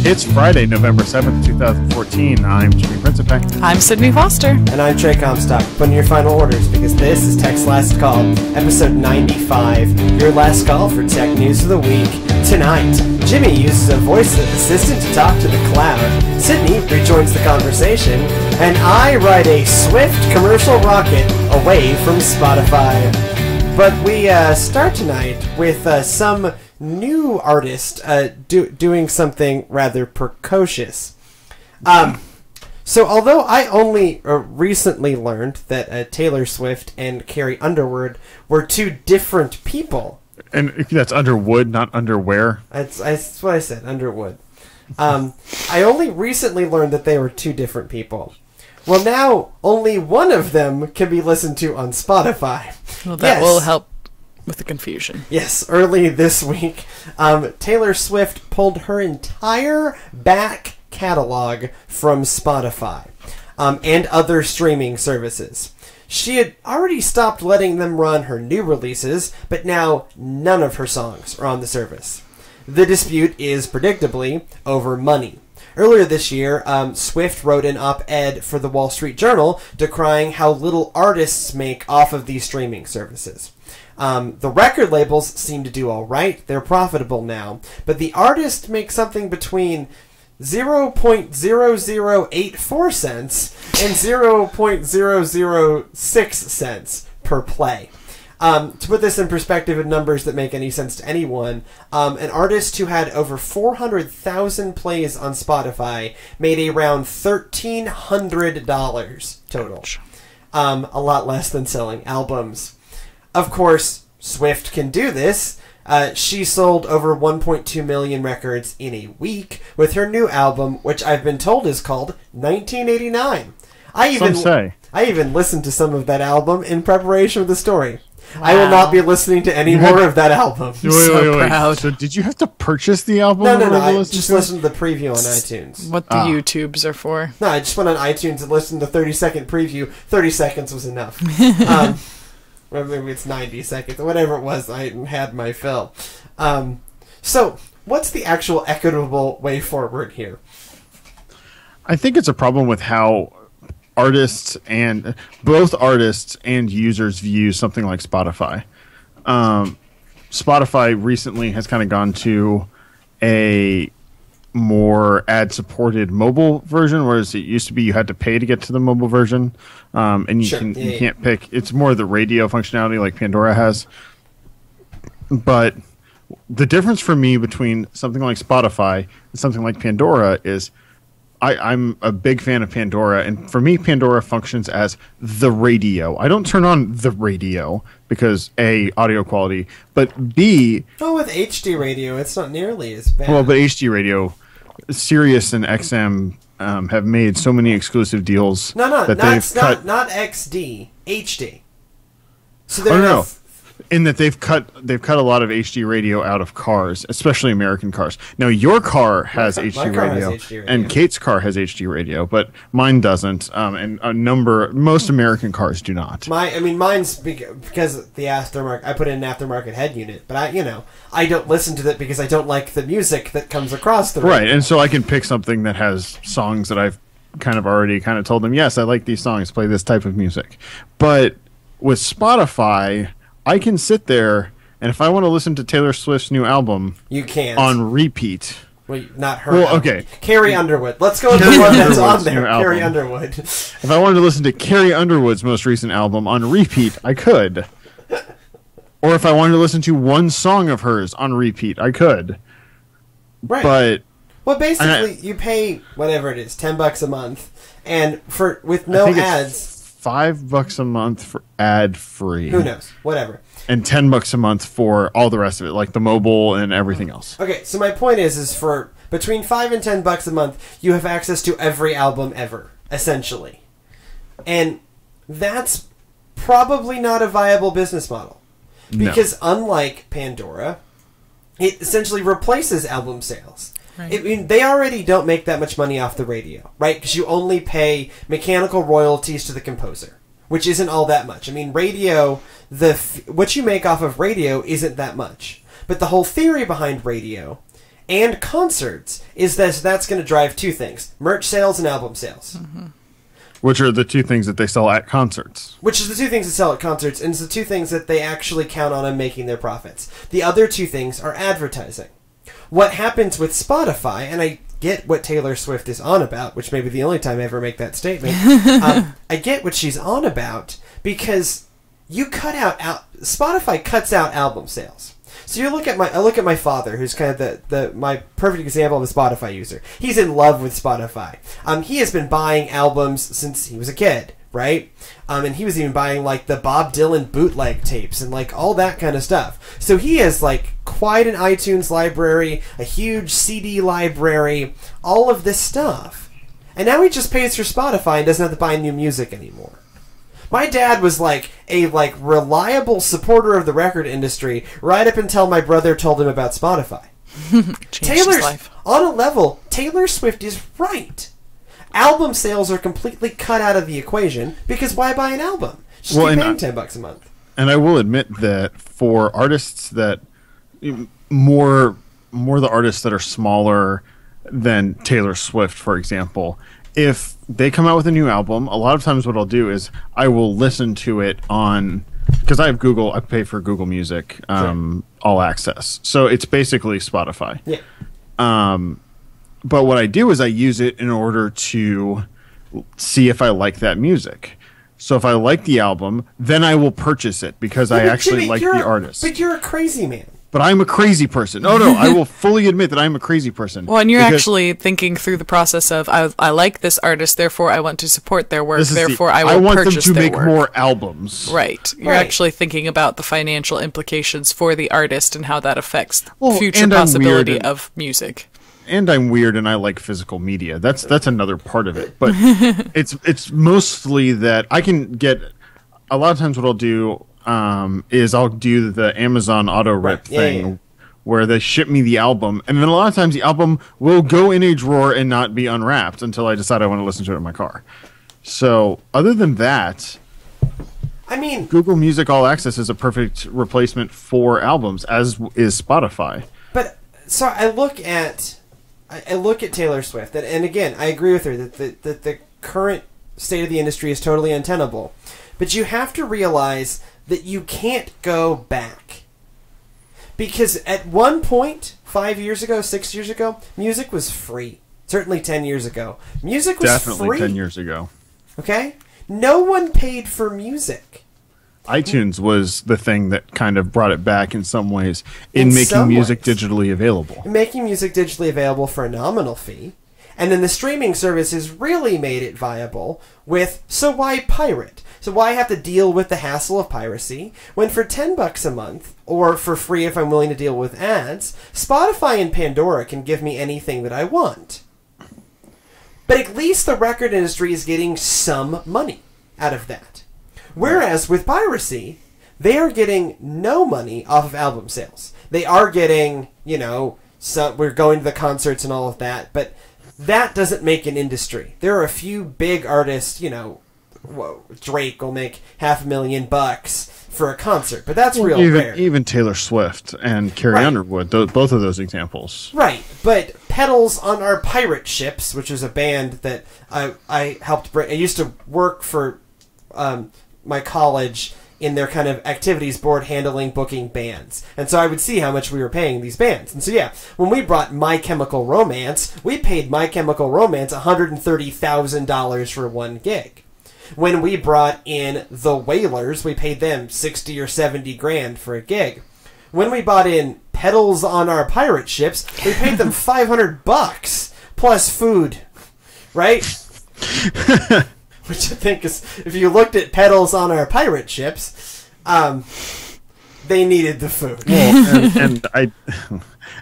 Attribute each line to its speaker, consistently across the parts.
Speaker 1: It's Friday, November 7th, 2014. I'm Jimmy Principe.
Speaker 2: I'm Sydney Foster.
Speaker 3: And I'm Trey Comstock. Put in your final orders because this is Tech's Last Call, episode 95. Your last call for Tech News of the Week. Tonight, Jimmy uses a voice assistant to talk to the cloud. Sydney rejoins the conversation. And I ride a swift commercial rocket away from Spotify. But we start tonight with some new artist doing something rather precocious. So although I only recently learned that Taylor Swift and Carrie Underwood were two different people.
Speaker 1: And that's Underwood, not underwear.
Speaker 3: That's what I said, Underwood. I only recently learned that they were two different people. Well, now only one of them can be listened to on Spotify.
Speaker 2: Well, that will help with the confusion.
Speaker 3: Yes, early this week, Taylor Swift pulled her entire back catalog from Spotify and other streaming services. She had already stopped letting them run her new releases, but now none of her songs are on the service. The dispute is predictably over money. Earlier this year, Swift wrote an op-ed for the Wall Street Journal decrying how little artists make off of these streaming services. The record labels seem to do all right. They're profitable now. But the artist makes something between 0.0084 cents and 0.006 cents per play. To put this in perspective in numbers that make any sense to anyone, an artist who had over 400,000 plays on Spotify made around $1,300 total. A lot less than selling albums. Of course, Swift can do this. She sold over 1.2 million records in a week with her new album, which I've been told is called 1989. I even listened to some of that album in preparation for the story. Wow. I will not be listening to any more of that album.
Speaker 1: Wait. So did you have to purchase the album?
Speaker 3: No. I just listened to the preview on iTunes.
Speaker 2: What the YouTubes are for.
Speaker 3: No, I just went on iTunes and listened to the 30-second preview. 30 seconds was enough. Or maybe it's 90 seconds, or whatever it was, I had my fill. So, what's the actual equitable way forward here?
Speaker 1: I think it's a problem with how both artists and users view something like Spotify. Spotify recently has kind of gone to a more ad-supported mobile version, whereas it used to be you had to pay to get to the mobile version, and you can't pick. It's more the radio functionality like Pandora has. But the difference for me between something like Spotify and something like Pandora is I'm a big fan of Pandora, and for me, Pandora functions as the radio. I don't turn on the radio because A, audio quality, but B...
Speaker 3: Oh, with HD radio, it's not nearly as bad.
Speaker 1: Well, but HD radio... Sirius and XM have made so many exclusive deals.
Speaker 3: Not XD, HD. So
Speaker 1: in that they've cut a lot of HD radio out of cars, especially American cars. Now your car has HD radio, and Kate's car has HD radio, but mine doesn't. And most American cars do not.
Speaker 3: Mine's because the aftermarket. I put in an aftermarket head unit, but I don't listen to that because I don't like the music that comes across the radio.
Speaker 1: Right, and so I can pick something that has songs that I've already told them, yes, I like these songs, play this type of music. But with Spotify, I can sit there, and if I want to listen to Taylor Swift's new album,
Speaker 3: you can
Speaker 1: on repeat.
Speaker 3: Well, not her.
Speaker 1: Well, okay.
Speaker 3: Carrie Underwood. Let's go into the one that's on there. Carrie Underwood.
Speaker 1: If I wanted to listen to Carrie Underwood's most recent album on repeat, I could. Or if I wanted to listen to one song of hers on repeat, I could.
Speaker 3: Right.
Speaker 1: But
Speaker 3: basically, you pay whatever it is, $10 a month, and with no ads.
Speaker 1: $5 a month for ad-free.
Speaker 3: Who knows? Whatever.
Speaker 1: And $10 a month for all the rest of it, like the mobile and everything else.
Speaker 3: Okay, so my point is for between $5 and $10 a month, you have access to every album ever, essentially. And that's probably not a viable business model. Because unlike Pandora, it essentially replaces album sales. I mean, they already don't make that much money off the radio, right? Because you only pay mechanical royalties to the composer, which isn't all that much. I mean, radio, what you make off of radio isn't that much. But the whole theory behind radio and concerts is that that's going to drive two things: merch sales and album sales.
Speaker 2: Mm-hmm.
Speaker 1: Which are the two things that they sell at concerts.
Speaker 3: Which is the two things that sell at concerts, and it's the two things that they actually count on making their profits. The other two things are advertising. What happens with Spotify, and I get what Taylor Swift is on about, which may be the only time I ever make that statement. I get what she's on about because you Spotify cuts out album sales. So I look at my father, who's kind of my perfect example of a Spotify user. He's in love with Spotify. He has been buying albums since he was a kid, right? And he was even buying like the Bob Dylan bootleg tapes and like all that kind of stuff. So he has like quite an iTunes library, a huge CD library, all of this stuff. And now he just pays for Spotify and doesn't have to buy new music anymore. My dad was like a reliable supporter of the record industry right up until my brother told him about Spotify.
Speaker 2: Changed his life.
Speaker 3: On a level, Taylor Swift is right. Album sales are completely cut out of the equation because why buy an album? Just keep paying $10 a month.
Speaker 1: And I will admit that for artists that more the artists that are smaller than Taylor Swift, for example, if they come out with a new album, a lot of times what I'll do is I will listen to it on, because I have Google, I pay for Google Music, All Access. So it's basically Spotify.
Speaker 3: Yeah.
Speaker 1: But what I do is I use it in order to see if I like that music. So if I like the album, then I will purchase it because I actually
Speaker 3: Jimmy,
Speaker 1: like the artist.
Speaker 3: But you're a crazy man.
Speaker 1: But I'm a crazy person. No, I will fully admit that I'm a crazy person.
Speaker 2: Well, and you're actually thinking through the process of, I like this artist, therefore I want to support their work, therefore I will purchase their work.
Speaker 1: I want them to make more albums.
Speaker 2: Right. You're actually thinking about the financial implications for the artist and how that affects future possibility of music.
Speaker 1: And I'm weird and I like physical media. That's another part of it. But it's mostly that I can get, a lot of times what I'll do is I'll do the Amazon auto rip thing where they ship me the album, and then a lot of times the album will go in a drawer and not be unwrapped until I decide I want to listen to it in my car. So other than that,
Speaker 3: I mean,
Speaker 1: Google Music All Access is a perfect replacement for albums, as is Spotify.
Speaker 3: But so I look at Taylor Swift, and again, I agree with her that the current state of the industry is totally untenable. But you have to realize that you can't go back. Because at one point, 5 years ago, 6 years ago, music was free. Certainly 10 years ago. Music was
Speaker 1: Definitely
Speaker 3: free.
Speaker 1: 10 years ago.
Speaker 3: Okay? No one paid for music.
Speaker 1: iTunes was the thing that kind of brought it back in some ways in making music digitally available.
Speaker 3: Making music digitally available for a nominal fee. And then the streaming services really made it viable with, so why pirate? So why have to deal with the hassle of piracy when for $10 a month, or for free if I'm willing to deal with ads, Spotify and Pandora can give me anything that I want. But at least the record industry is getting some money out of that. Whereas with piracy, they are getting no money off of album sales. They are getting, we're going to the concerts and all of that, but that doesn't make an industry. There are a few big artists, Drake will make $500,000 for a concert, but that's real rare.
Speaker 1: Even Taylor Swift and Carrie Underwood, both of those examples.
Speaker 3: Right, but Pedals on Our Pirate Ships, which is a band that I helped bring. I used to work for my college in their kind of activities board handling, booking bands. And so I would see how much we were paying these bands. And so yeah, when we brought My Chemical Romance, we paid My Chemical Romance $130,000 for one gig. When we brought in The Wailers, we paid them 60 or 70 grand for a gig. When we brought in Pedals on Our Pirate Ships, we paid them $500 plus food, right? Which I think is, if you looked at Pedals on Our Pirate Ships, they needed the food.
Speaker 1: Well,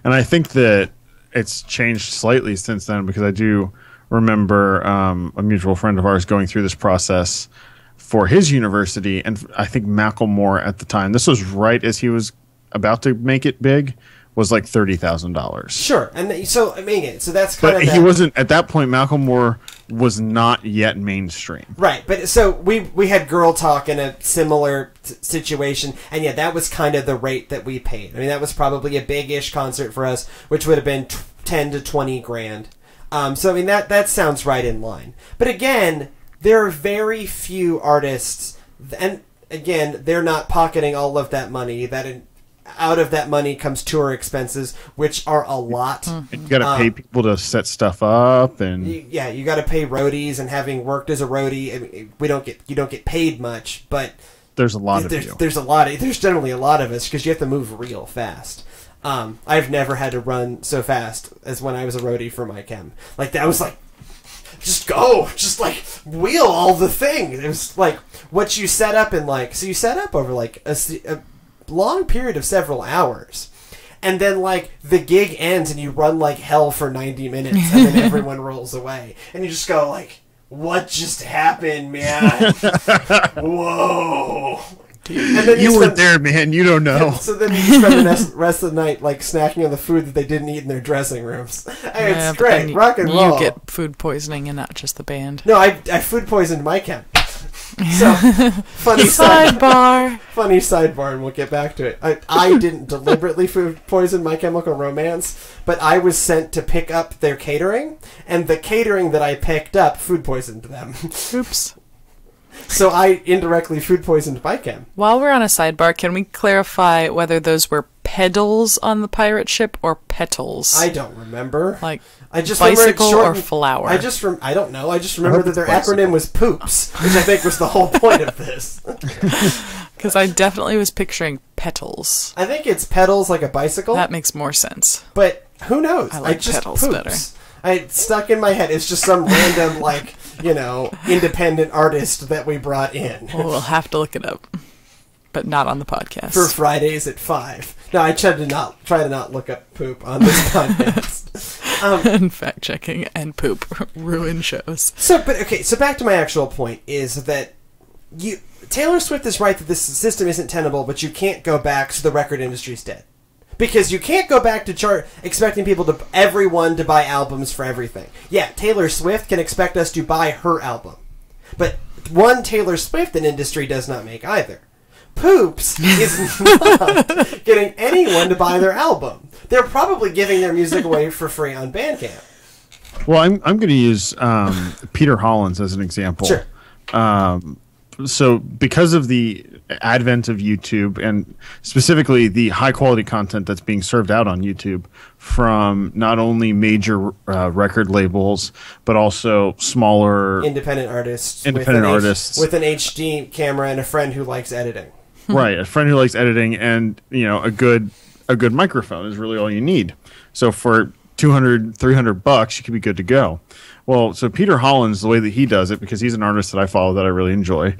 Speaker 1: and I think that it's changed slightly since then, because I do remember a mutual friend of ours going through this process for his university, and I think Macklemore at the time, this was right as he was about to make it big, was like $30,000.
Speaker 3: Sure, and so I mean, so that's kind
Speaker 1: of. But he wasn't at that point. Macklemore was not yet mainstream.
Speaker 3: Right, but so we had Girl Talk in a similar situation, and yeah, that was kind of the rate that we paid. I mean, that was probably a big-ish concert for us, which would have been 10 to 20 grand. So I mean, that sounds right in line. But again, there are very few artists, and again, they're not pocketing all of that money. Out of that money comes tour expenses, which are a lot.
Speaker 1: And you got to pay people to set stuff up, and
Speaker 3: you got to pay roadies. And having worked as a roadie, I mean, you don't get paid much, but
Speaker 1: there's a lot of you.
Speaker 3: There's generally a lot of us because you have to move real fast. I've never had to run so fast as when I was a roadie for my chem. Like that was like, just go, just like wheel all the things. It was like what you set up in like, so you set up over like a long period of several hours, and then like the gig ends and you run like hell for 90 minutes and then everyone rolls away and you just go like, what just happened, man? Whoa.
Speaker 1: And then you weren't there, man. You don't know.
Speaker 3: So then you spend the rest of the night like snacking on the food that they didn't eat in their dressing rooms. It's great. Rock and roll.
Speaker 2: You get food poisoning and not just the band.
Speaker 3: No, I food poisoned my chem. So, funny
Speaker 2: sidebar.
Speaker 3: Funny sidebar, and we'll get back to it. I didn't deliberately food poison My Chemical Romance, but I was sent to pick up their catering, and the catering that I picked up food poisoned them.
Speaker 2: Oops.
Speaker 3: So I indirectly food poisoned my chem.
Speaker 2: While we're on a sidebar, can we clarify whether those were pedals on the pirate ship or petals?
Speaker 3: I don't remember.
Speaker 2: Like
Speaker 3: I just
Speaker 2: bicycle or flower?
Speaker 3: I don't know. I just remember that their acronym was POOPS, which I think was the whole point of this.
Speaker 2: Because I definitely was picturing petals.
Speaker 3: I think it's pedals like a bicycle.
Speaker 2: That makes more sense.
Speaker 3: But who knows?
Speaker 2: I like petals
Speaker 3: poops.
Speaker 2: better.
Speaker 3: It's stuck in my head. It's just some random, like, independent artist that we brought in.
Speaker 2: Well, we'll have to look it up. But not on the podcast.
Speaker 3: For Fridays at 5. No, I try to not look up poop on this podcast.
Speaker 2: And fact-checking and poop ruin shows.
Speaker 3: So back to my actual point is that Taylor Swift is right that this system isn't tenable, but you can't go back, so the record industry's dead. Because you can't go back to chart expecting everyone to buy albums for everything. Yeah, Taylor Swift can expect us to buy her album. But one Taylor Swift an industry does not make either. Poops is not getting anyone to buy their album. They're probably giving their music away for free on Bandcamp.
Speaker 1: Well, I'm going to use Peter Hollins as an example.
Speaker 3: Sure.
Speaker 1: So because of the advent of YouTube and specifically the high quality content that's being served out on YouTube from not only major record labels but also smaller
Speaker 3: independent artists with an HD camera and a friend who likes editing.
Speaker 1: Right, a friend who likes editing, and a good microphone is really all you need. So for $200-$300 you could be good to go. Well, so Peter Hollins, the way that he does it, because he's an artist that I follow that I really enjoy,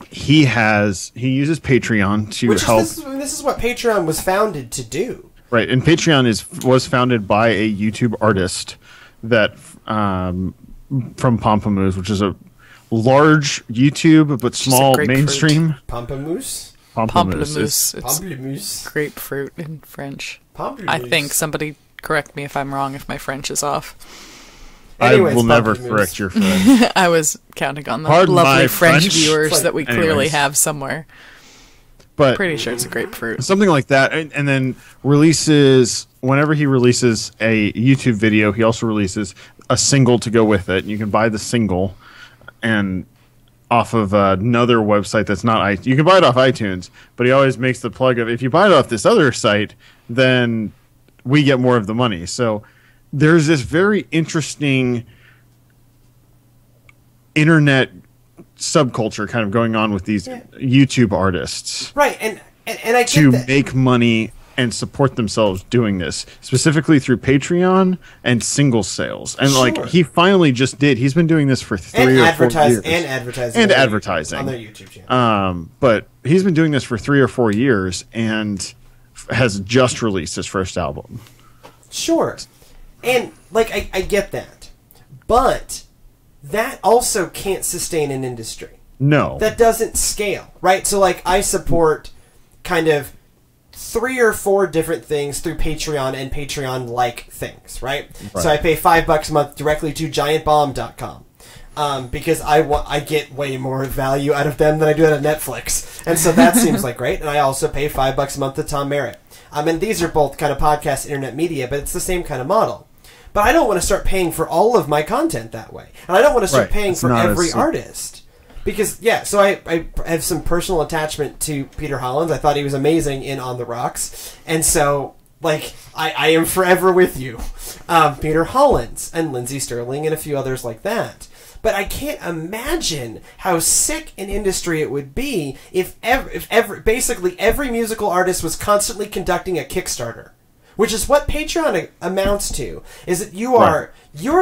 Speaker 1: he uses Patreon to help.
Speaker 3: This is what Patreon was founded to do.
Speaker 1: Right, and Patreon was founded by a YouTube artist that from Pamplemousse, which is a large YouTube but small mainstream.
Speaker 3: Pamplemousse.
Speaker 2: Pamplemousse. Grapefruit in French. I think somebody correct me if I'm wrong, if my French is off.
Speaker 3: Anyways,
Speaker 1: I will never correct your French.
Speaker 2: I was counting on the
Speaker 1: Pardon
Speaker 2: lovely French
Speaker 1: French
Speaker 2: viewers that we clearly have somewhere.
Speaker 1: But
Speaker 2: pretty sure it's a grapefruit.
Speaker 1: Something like that. And then whenever he releases a YouTube video, he also releases a single to go with it. You can buy the single and off of another website that's not you can buy it off iTunes, but he always makes the plug of, if you buy it off this other site, then we get more of the money. So there's this very interesting internet subculture kind of going on with these YouTube artists.
Speaker 3: Right, and I get
Speaker 1: to
Speaker 3: that.
Speaker 1: Make money and support themselves doing this, specifically through Patreon and single sales. And he finally just did. He's been doing this for 3 or 4 years.
Speaker 3: And advertising on their YouTube channel.
Speaker 1: But he's been doing this for 3 or 4 years and has just released his first album.
Speaker 3: Sure. And I get that. But that also can't sustain an industry.
Speaker 1: No.
Speaker 3: That doesn't scale, right? So I support kind of 3 or 4 different things through Patreon and Patreon-like things, right? So I pay $5 a month directly to GiantBomb.com. Because I get way more value out of them than I do out of Netflix. And so that seems like great. And I also pay $5 a month to Tom Merritt. And these are both kind of podcast internet media, but it's the same kind of model. But I don't want to start paying for all of my content that way. And I don't want to start paying for every artist. Because, so I have some personal attachment to Peter Hollins. I thought he was amazing in On the Rocks. And so, like, I am forever with you. Peter Hollins and Lindsey Sterling and a few others like that. But I can't imagine how sick an industry it would be if basically every musical artist was constantly conducting a Kickstarter. Which is what Patreon amounts to, is that your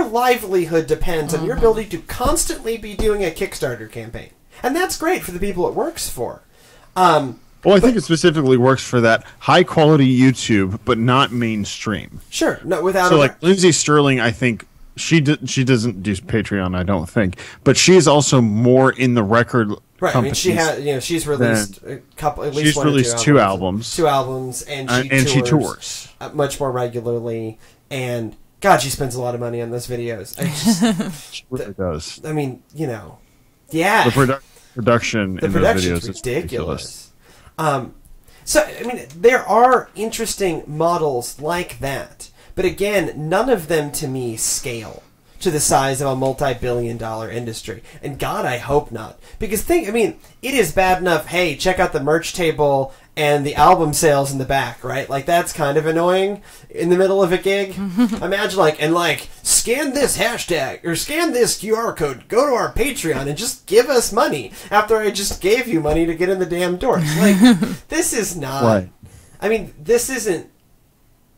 Speaker 3: livelihood depends on your ability to constantly be doing a Kickstarter campaign. And that's great for the people it works for.
Speaker 1: I think it specifically works for that high-quality YouTube, but not mainstream.
Speaker 3: Sure, no, without...
Speaker 1: So, like, Lindsey Sterling, I think, she doesn't do Patreon, I don't think, but she's also more in the record...
Speaker 3: Right, I mean, she's released a couple, at least
Speaker 1: she's
Speaker 3: one
Speaker 1: released
Speaker 3: or
Speaker 1: 2 albums.
Speaker 3: 2 albums, and she tours much more regularly. And God, she spends a lot of money on those videos.
Speaker 1: She really does.
Speaker 3: I mean,
Speaker 1: the production in those videos is ridiculous.
Speaker 3: So, I mean, there are interesting models like that, but again, none of them to me scale to the size of a multi-billion-dollar industry. And God, I hope not. Because it is bad enough, hey, check out the merch table and the album sales in the back, right? Like, that's kind of annoying in the middle of a gig. Imagine, scan this hashtag, or scan this QR code, go to our Patreon, and just give us money after I just gave you money to get in the damn door. This is not... Right. I mean, this isn't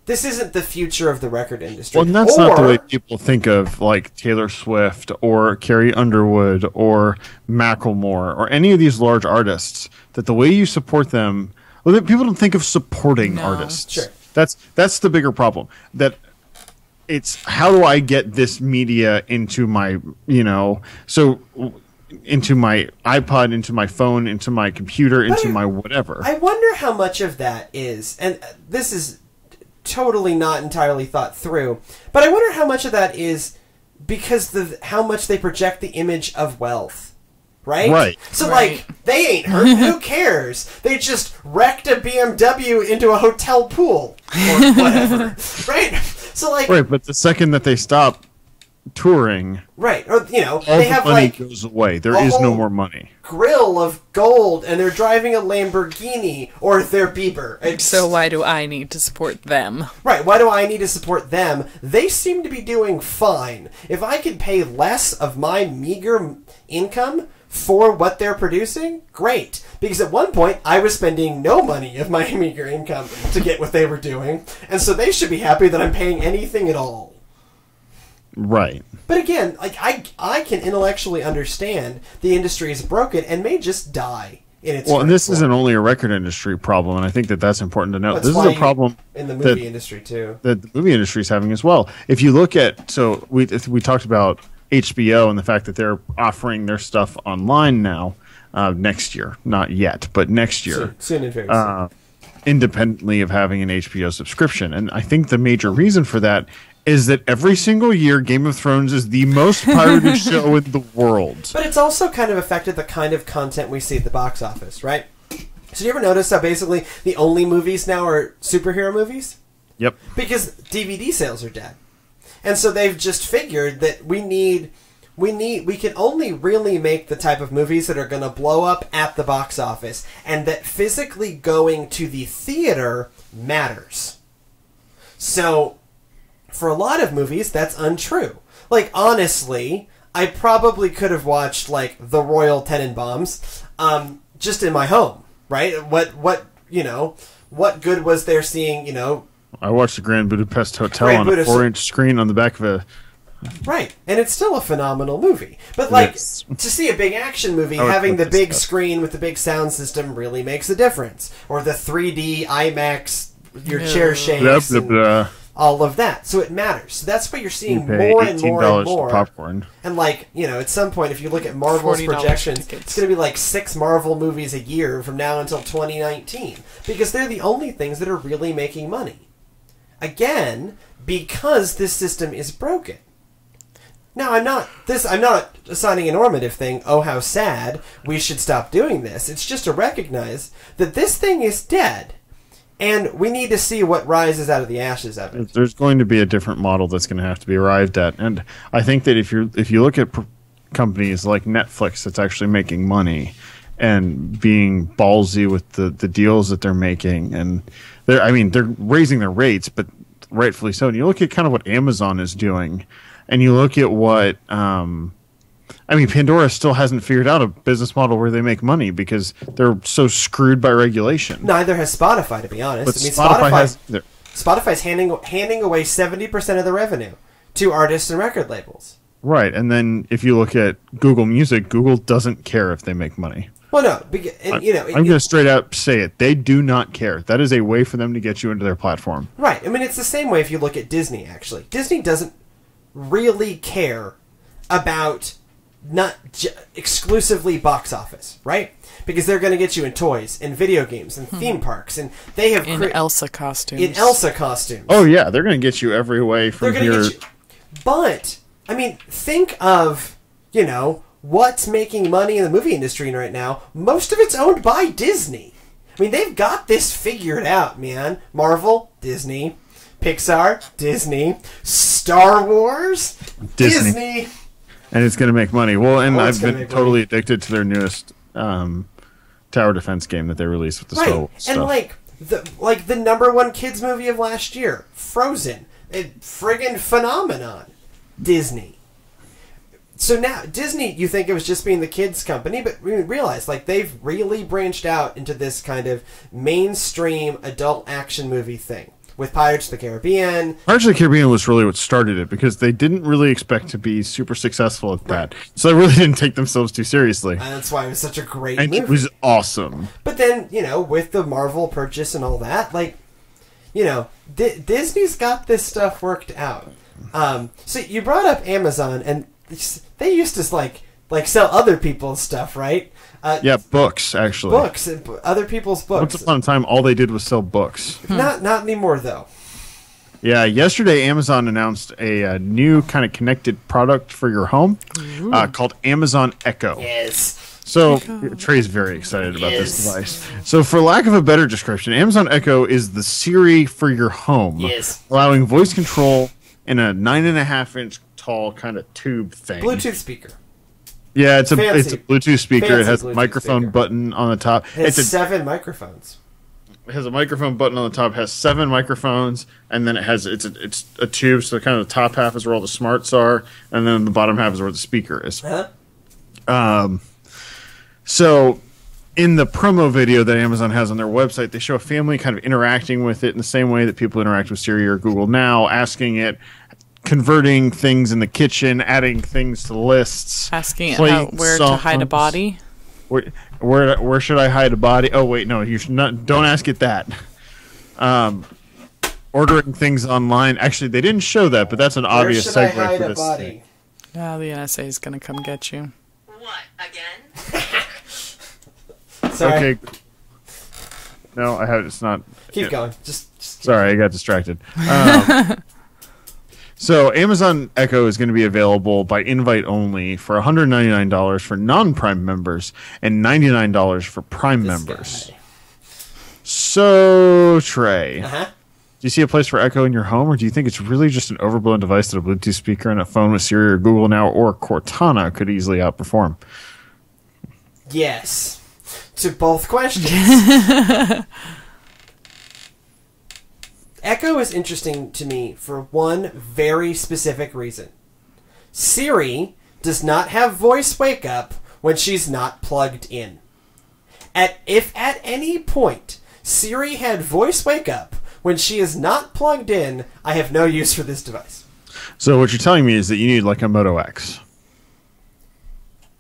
Speaker 3: the future of the record industry.
Speaker 1: Well, and that's not the way people think of, like, Taylor Swift or Carrie Underwood or Macklemore or any of these large artists, that the way you support them... Well, people don't think of supporting artists.
Speaker 3: Sure.
Speaker 1: That's the bigger problem. That it's, how do I get this media into my, into my iPod, into my phone, into my computer, into my whatever.
Speaker 3: I wonder how much of that is, and this is totally not entirely thought through, but I wonder how much of that is because how much they project the image of wealth. Right? So, they ain't hurt. Who cares? They just wrecked a BMW into a hotel pool. Or whatever. Right? So,
Speaker 1: Right, but the second that they stop touring...
Speaker 3: Right. Or,
Speaker 1: all
Speaker 3: they have,
Speaker 1: the money goes away. There is no more money.
Speaker 3: Grill of gold, and they're driving a Lamborghini, or their Bieber.
Speaker 2: So why do I need to support them?
Speaker 3: Right, why do I need to support them? They seem to be doing fine. If I could pay less of my meager income for what they're producing, great. Because at one point, I was spending no money of my meager income to get what they were doing. And so they should be happy that I'm paying anything at all.
Speaker 1: Right.
Speaker 3: But again, I can intellectually understand the industry is broken and may just die in its
Speaker 1: and this isn't only a record industry problem, and I think that's important to note. This is a problem
Speaker 3: in the movie industry, too.
Speaker 1: That the movie industry is having as well. If you look at... So we talked about HBO and the fact that they're offering their stuff online now next year. Not yet, but next year.
Speaker 3: Soon and very soon.
Speaker 1: Independently of having an HBO subscription. And I think the major reason for that is that every single year Game of Thrones is the most pirated show in the world.
Speaker 3: But it's also kind of affected the kind of content we see at the box office, right? So you ever notice how basically the only movies now are superhero movies?
Speaker 1: Yep.
Speaker 3: Because DVD sales are dead. And so they've just figured that we can only really make the type of movies that are going to blow up at the box office, and that physically going to the theater matters. So, for a lot of movies, that's untrue. Like, honestly, I probably could have watched, like, The Royal Tenenbaums just in my home, right? What good was there seeing,
Speaker 1: I watched the Grand Budapest Hotel on a 4-inch screen on the back of a...
Speaker 3: Right, and it's still a phenomenal movie. But, to see a big action movie, having the big screen with the big sound system really makes a difference. Or the 3D IMAX, your chair shakes.
Speaker 1: Blah, blah, blah.
Speaker 3: all of that. So it matters. So that's why you're seeing
Speaker 1: You pay
Speaker 3: more and more and
Speaker 1: $18
Speaker 3: more.
Speaker 1: for popcorn.
Speaker 3: And like, you know, at some point, if you look at Marvel's
Speaker 2: $40
Speaker 3: projections,
Speaker 2: tickets.
Speaker 3: it's going to be like 6 Marvel movies a year from now until 2019. Because they're the only things that are really making money. Again, because this system is broken. Now, I'm not assigning a normative thing, oh how sad, we should stop doing this. It's just to recognize that this thing is dead. And we need to see what rises out of the ashes of it.
Speaker 1: There's going to be a different model that's going to have to be arrived at, and I think that if you look at companies like Netflix that's actually making money and being ballsy with the deals that they're making, and they're raising their rates, but rightfully so. And you look at kind of what Amazon is doing, and you look at what Pandora still hasn't figured out a business model where they make money because they're so screwed by regulation.
Speaker 3: Neither has Spotify, to be honest.
Speaker 1: But
Speaker 3: Spotify's handing away 70% of the revenue to artists and record labels.
Speaker 1: Right, and then if you look at Google Music, Google doesn't care if they make money.
Speaker 3: Well, no, I'm
Speaker 1: going to straight out say it. They do not care. That is a way for them to get you into their platform.
Speaker 3: Right. I mean, it's the same way if you look at Disney, actually. Disney doesn't really care about not exclusively box office, right? Because they're going to get you in toys and video games and theme parks, and they have
Speaker 2: in Elsa costumes.
Speaker 3: In Elsa costumes.
Speaker 1: Oh yeah, they're going to get you every way from here.
Speaker 3: But I mean, think of what's making money in the movie industry right now. Most of it's owned by Disney. I mean, they've got this figured out, man. Marvel, Disney. Pixar, Disney. Star Wars, Disney.
Speaker 1: And it's going to make money. Well, and I've been totally addicted to their newest tower defense game that they released with the Star Wars stuff.
Speaker 3: And like the #1 kids movie of last year, Frozen, a friggin' phenomenon. Disney. So now Disney, you think it was just being the kids company, but realize like they've really branched out into this kind of mainstream adult action movie thing. With Pirates of the Caribbean.
Speaker 1: Pirates of the Caribbean was really what started it because they didn't really expect to be super successful at that. So they really didn't take themselves too seriously.
Speaker 3: And that's why it was such a great
Speaker 1: movie. And it was awesome.
Speaker 3: But then, with the Marvel purchase and all that, Disney's got this stuff worked out. So you brought up Amazon, and they used to like sell other people's stuff, right?
Speaker 1: Yeah, books, actually.
Speaker 3: Books, other people's books.
Speaker 1: Once upon a time, all they did was sell books.
Speaker 3: Not anymore, though.
Speaker 1: Yeah, yesterday Amazon announced a new kind of connected product for your home called Amazon Echo.
Speaker 3: Yes.
Speaker 1: So Trey's very excited about this device. So for lack of a better description, Amazon Echo is the Siri for your home, allowing voice control in a 9.5-inch tall kind of tube thing.
Speaker 3: Bluetooth speaker.
Speaker 1: Yeah, it's a Bluetooth speaker. It has a microphone button on the top.
Speaker 3: It has 7 microphones.
Speaker 1: It has a microphone button on the top. It has 7 microphones, and then it's a tube. So kind of the top half is where all the smarts are, and then the bottom half is where the speaker is. So in the promo video that Amazon has on their website, they show a family kind of interacting with it in the same way that people interact with Siri or Google Now, asking it, converting things in the kitchen, adding things to lists,
Speaker 2: asking it where to hide a body.
Speaker 1: Where should I hide a body? Oh wait, no, you should not. Don't ask it that. Ordering things online. Actually, they didn't show that, but that's an obvious segue for this thing.
Speaker 2: Now the NSA is going to come get you.
Speaker 4: What again?
Speaker 3: Sorry.
Speaker 1: Okay. No, I have. It's not.
Speaker 3: Keep going. Just keep
Speaker 1: sorry, I got distracted. So Amazon Echo is going to be available by invite only for $199 for non-Prime members and $99 for Prime members. So, Trey, do you see a place for Echo in your home, or do you think it's really just an overblown device that a Bluetooth speaker and a phone with Siri or Google Now or Cortana could easily outperform?
Speaker 3: Yes. To both questions. Echo is interesting to me for one very specific reason. Siri does not have voice wake up when she's not plugged in. If at any point Siri had voice wake up when she is not plugged in, I have no use for this device.
Speaker 1: So what you're telling me is that you need like a Moto X.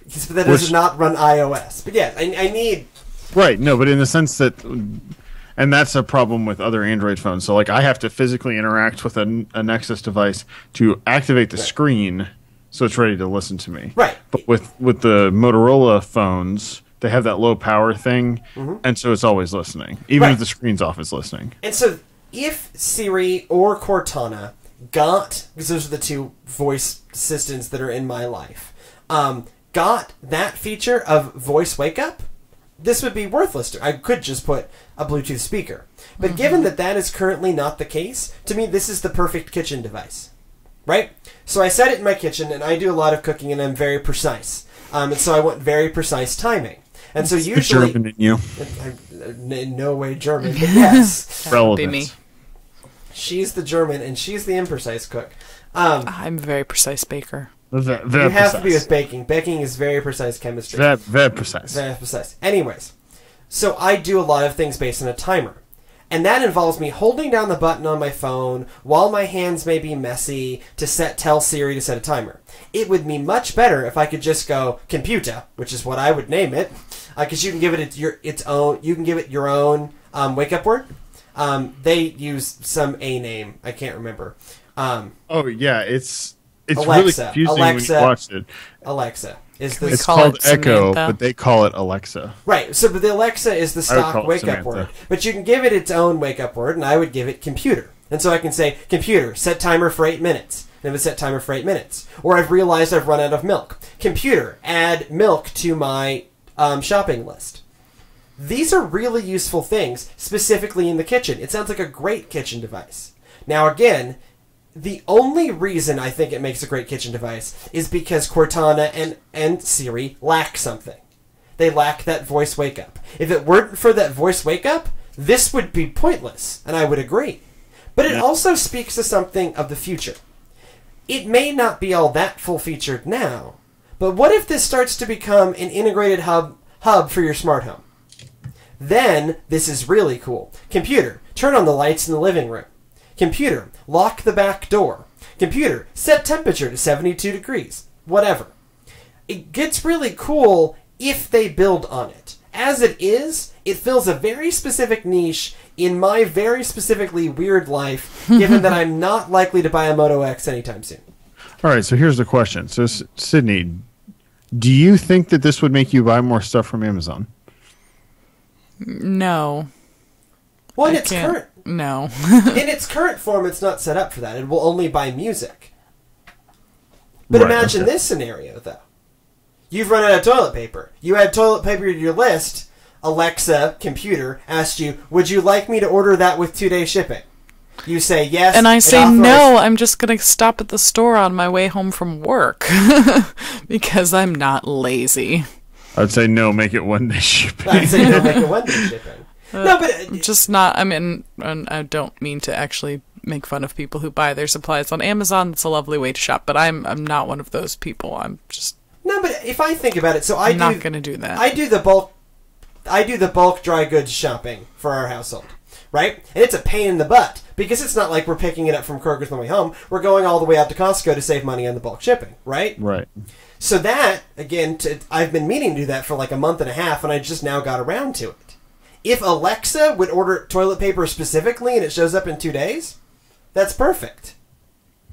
Speaker 3: But that does not run iOS. But yeah, I need...
Speaker 1: Right, no, but in the sense that And that's a problem with other Android phones. So, like, I have to physically interact with a Nexus device to activate the screen so it's ready to listen to me.
Speaker 3: Right.
Speaker 1: But with the Motorola phones, they have that low power thing, and so it's always listening. Even if the screen's off, it's listening.
Speaker 3: And so if Siri or Cortana got, because those are the two voice assistants that are in my life, got that feature of voice wake up, this would be worthless. I could just put a Bluetooth speaker. But given that that is currently not the case, to me this is the perfect kitchen device. Right? So I set it in my kitchen, and I do a lot of cooking, and I'm very precise. And so I want very precise timing. And so usually...
Speaker 1: German in you.
Speaker 3: I'm in no way German, but yes.
Speaker 2: Relevant. Be me.
Speaker 3: She's the German, and she's the imprecise cook.
Speaker 2: I'm a very precise baker.
Speaker 3: Very you have to be with baking. Baking is very precise chemistry.
Speaker 1: Very precise.
Speaker 3: Very precise. Anyways, so I do a lot of things based on a timer. And that involves me holding down the button on my phone while my hands may be messy to tell Siri to set a timer. It would be much better if I could just go computer, which is what I would name it, because you can give it its own. You can give it your own wake up word. They use some A name. I can't remember.
Speaker 1: Oh yeah, it's
Speaker 3: Alexa.
Speaker 1: really confusing
Speaker 3: Alexa,
Speaker 1: when you watch it.
Speaker 3: Alexa is
Speaker 2: the.
Speaker 1: It's called Echo, but they call it Alexa.
Speaker 3: Right. So, but the Alexa is the stock wake up word. But you can give it its own wake up word, and I would give it computer. And so I can say, computer, set timer for 8 minutes. And it would set timer for 8 minutes. Or I've realized I've run out of milk. Computer, add milk to my shopping list. These are really useful things, specifically in the kitchen. It sounds like a great kitchen device. Now, again, the only reason I think it makes a great kitchen device is because Cortana and Siri lack something. They lack that voice wake up. If it weren't for that voice wake up, this would be pointless, and I would agree. But it also speaks to something of the future. It may not be all that full-featured now, but what if this starts to become an integrated hub for your smart home? Then, this is really cool. Computer, turn on the lights in the living room. Computer, lock the back door. Computer, set temperature to 72 degrees. Whatever. It gets really cool if they build on it. As it is, it fills a very specific niche in my very specifically weird life, given that I'm not likely to buy a Moto X anytime soon.
Speaker 1: All right, so here's the question. So, Sydney, do you think that this would make you buy more stuff from Amazon?
Speaker 2: No.
Speaker 3: Well, in its current...
Speaker 2: No.
Speaker 3: In its current form, it's not set up for that. It will only buy music. But imagine this scenario, though. You've run out of toilet paper. You add toilet paper to your list. Alexa, computer, asked you, would you like me to order that with 2-day shipping? You say yes.
Speaker 2: And I say no, I'm just going to stop at the store on my way home from work. Because I'm not lazy.
Speaker 1: I'd say no, make it 1-day shipping.
Speaker 3: I'd say no, make it 1-day shipping. No, but
Speaker 2: just not. I mean, I don't mean to actually make fun of people who buy their supplies on Amazon. It's a lovely way to shop, but I'm not one of those people. I'm just
Speaker 3: no. But if I think about it, I'm
Speaker 2: not going to do that.
Speaker 3: I do the bulk dry goods shopping for our household, right? And it's a pain in the butt because it's not like we're picking it up from Kroger's on the way home. We're going all the way out to Costco to save money on the bulk shipping, right?
Speaker 1: Right.
Speaker 3: So that again, I've been meaning to do that for like a month and a half, and I just now got around to it. If Alexa would order toilet paper specifically and it shows up in 2 days, that's perfect.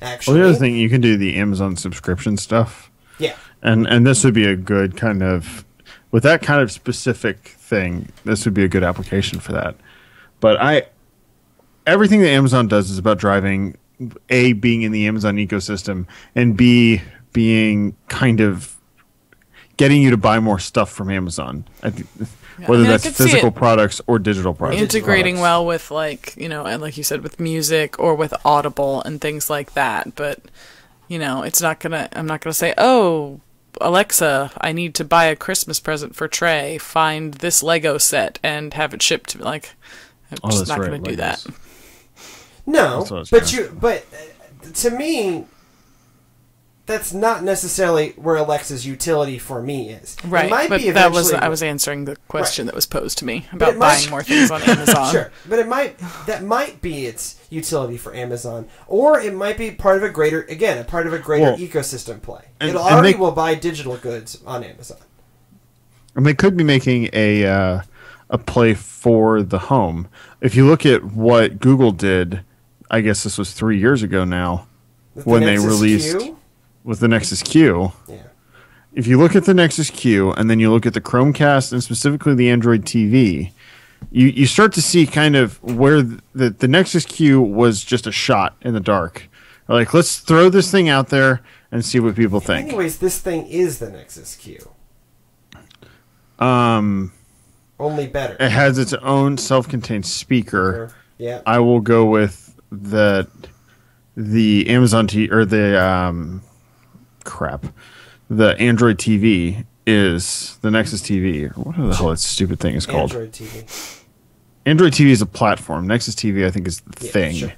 Speaker 3: Actually.
Speaker 1: Well, the other thing, you can do the Amazon subscription stuff.
Speaker 3: Yeah.
Speaker 1: And this would be a good kind of, with that kind of specific thing, this would be a good application for that. But everything that Amazon does is about driving, A, being in the Amazon ecosystem, and B, being kind of getting you to buy more stuff from Amazon. Whether that's physical products or digital products.
Speaker 2: Integrating well with, like, and like you said, with music or with Audible and things like that. But, it's not going to, I'm not going to say, oh, Alexa, I need to buy a Christmas present for Trey. Find this Lego set and have it shipped to me. Like, I'm just not going to do that.
Speaker 3: No, but to me, that's not necessarily where Alexa's utility for me is.
Speaker 2: Right, it might but be that was I was answering the question that was posed to me about buying more things on Amazon.
Speaker 3: Sure, but that might be its utility for Amazon, or it might be part of a greater ecosystem play. It will buy digital goods on Amazon.
Speaker 1: And they could be making a a play for the home. If you look at what Google did, I guess this was 3 years ago now, when they released with the Nexus Q.
Speaker 3: Yeah.
Speaker 1: If you look at the Nexus Q and then you look at the Chromecast and specifically the Android TV, you start to see kind of where the Nexus Q was just a shot in the dark. Like, let's throw this thing out there and see what people think.
Speaker 3: Anyways, this thing is the Nexus Q. Only better.
Speaker 1: It has its own self-contained speaker.
Speaker 3: Yeah.
Speaker 1: I will go with the Amazon or the the Android TV is the Nexus TV. What the hell that stupid thing is called?
Speaker 3: Android TV.
Speaker 1: Android TV is a platform. Nexus TV, I think, is the thing.
Speaker 3: Sure.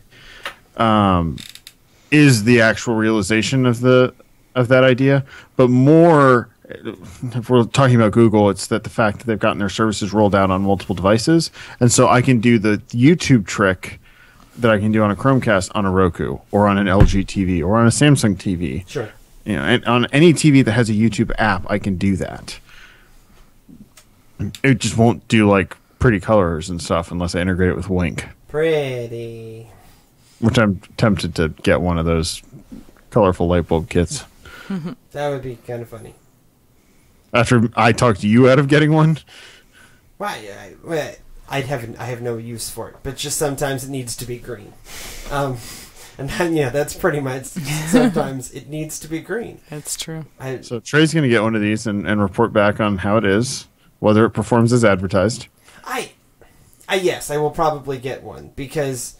Speaker 1: Is the actual realization of that idea, but more. If we're talking about Google, it's that the fact that they've gotten their services rolled out on multiple devices, and so I can do the YouTube trick that I can do on a Chromecast on a Roku or on an LG TV or on a Samsung TV.
Speaker 3: Sure.
Speaker 1: You know, and on any TV that has a YouTube app, I can do that. It just won't do like pretty colors and stuff unless I integrate it with Wink.
Speaker 3: Pretty.
Speaker 1: Which I'm tempted to get one of those colorful light bulb kits.
Speaker 3: That would be kind of funny.
Speaker 1: After I talked you out of getting one?
Speaker 3: Why? I have no use for it, but just sometimes it needs to be green. And then, that's pretty much sometimes it needs to be green.
Speaker 2: That's true.
Speaker 1: So Trey's going to get one of these and report back on how it is, whether it performs as advertised.
Speaker 3: Yes, I will probably get one because,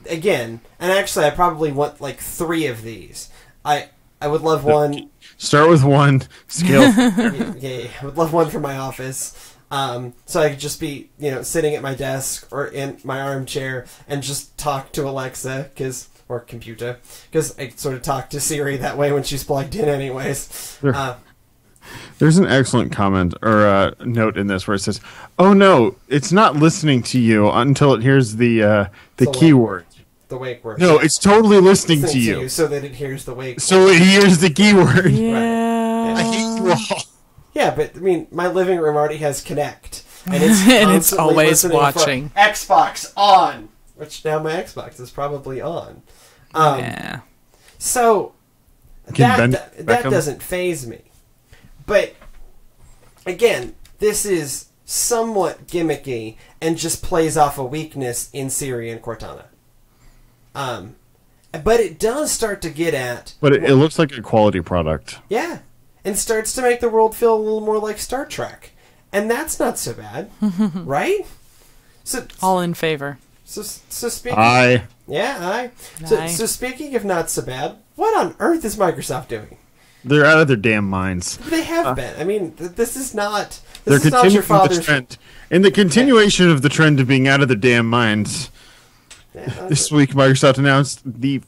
Speaker 3: again, and actually I probably want like 3 of these. I would love one.
Speaker 1: Start with one. Scale.
Speaker 3: I would love one for my office. So I could just be, sitting at my desk or in my armchair and just talk to Alexa or computer, because I sort of talk to Siri that way when she's plugged in anyways.
Speaker 1: There's an excellent comment or note in this where it says, "Oh no, it's not listening to you until it hears the keyword."
Speaker 3: The wake word.
Speaker 1: No, it's totally listening to you.
Speaker 3: So that it hears the wake word.
Speaker 1: So it hears the keyword.
Speaker 2: Yeah.
Speaker 1: Right. I hate you all.
Speaker 3: Yeah, but I mean, my living room already has Connect, and it's
Speaker 2: and it's always watching.
Speaker 3: Xbox on, which now my Xbox is probably on.
Speaker 2: Yeah.
Speaker 3: So that doesn't faze me, but again, this is somewhat gimmicky and just plays off a weakness in Siri and Cortana. But it does start to get at.
Speaker 1: But it looks like a quality product.
Speaker 3: Yeah. And starts to make the world feel a little more like Star Trek. And that's not so bad. Right? So
Speaker 2: all in favor.
Speaker 3: So speaking...
Speaker 1: Aye.
Speaker 3: Yeah, aye. So speaking of not so bad, what on earth is Microsoft doing?
Speaker 1: They're out of their damn minds.
Speaker 3: They have been. I mean, this is not...
Speaker 1: They're
Speaker 3: This is not your father's...
Speaker 1: the trend. In the continuation of the trend of being out of their damn minds... This week, Microsoft announced the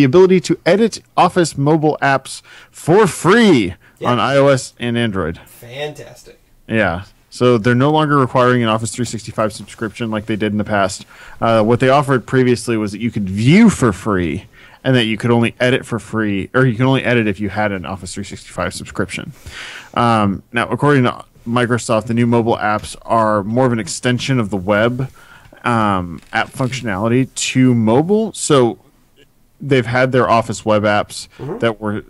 Speaker 1: ability to edit Office mobile apps for free on iOS and Android.
Speaker 3: Fantastic.
Speaker 1: Yeah. So they're no longer requiring an Office 365 subscription like they did in the past. What they offered previously was that you could view for free and that you could only edit for free, or you can only edit if you had an Office 365 subscription. Now, according to Microsoft, the new mobile apps are more of an extension of the web app functionality to mobile. So they've had their Office web apps that were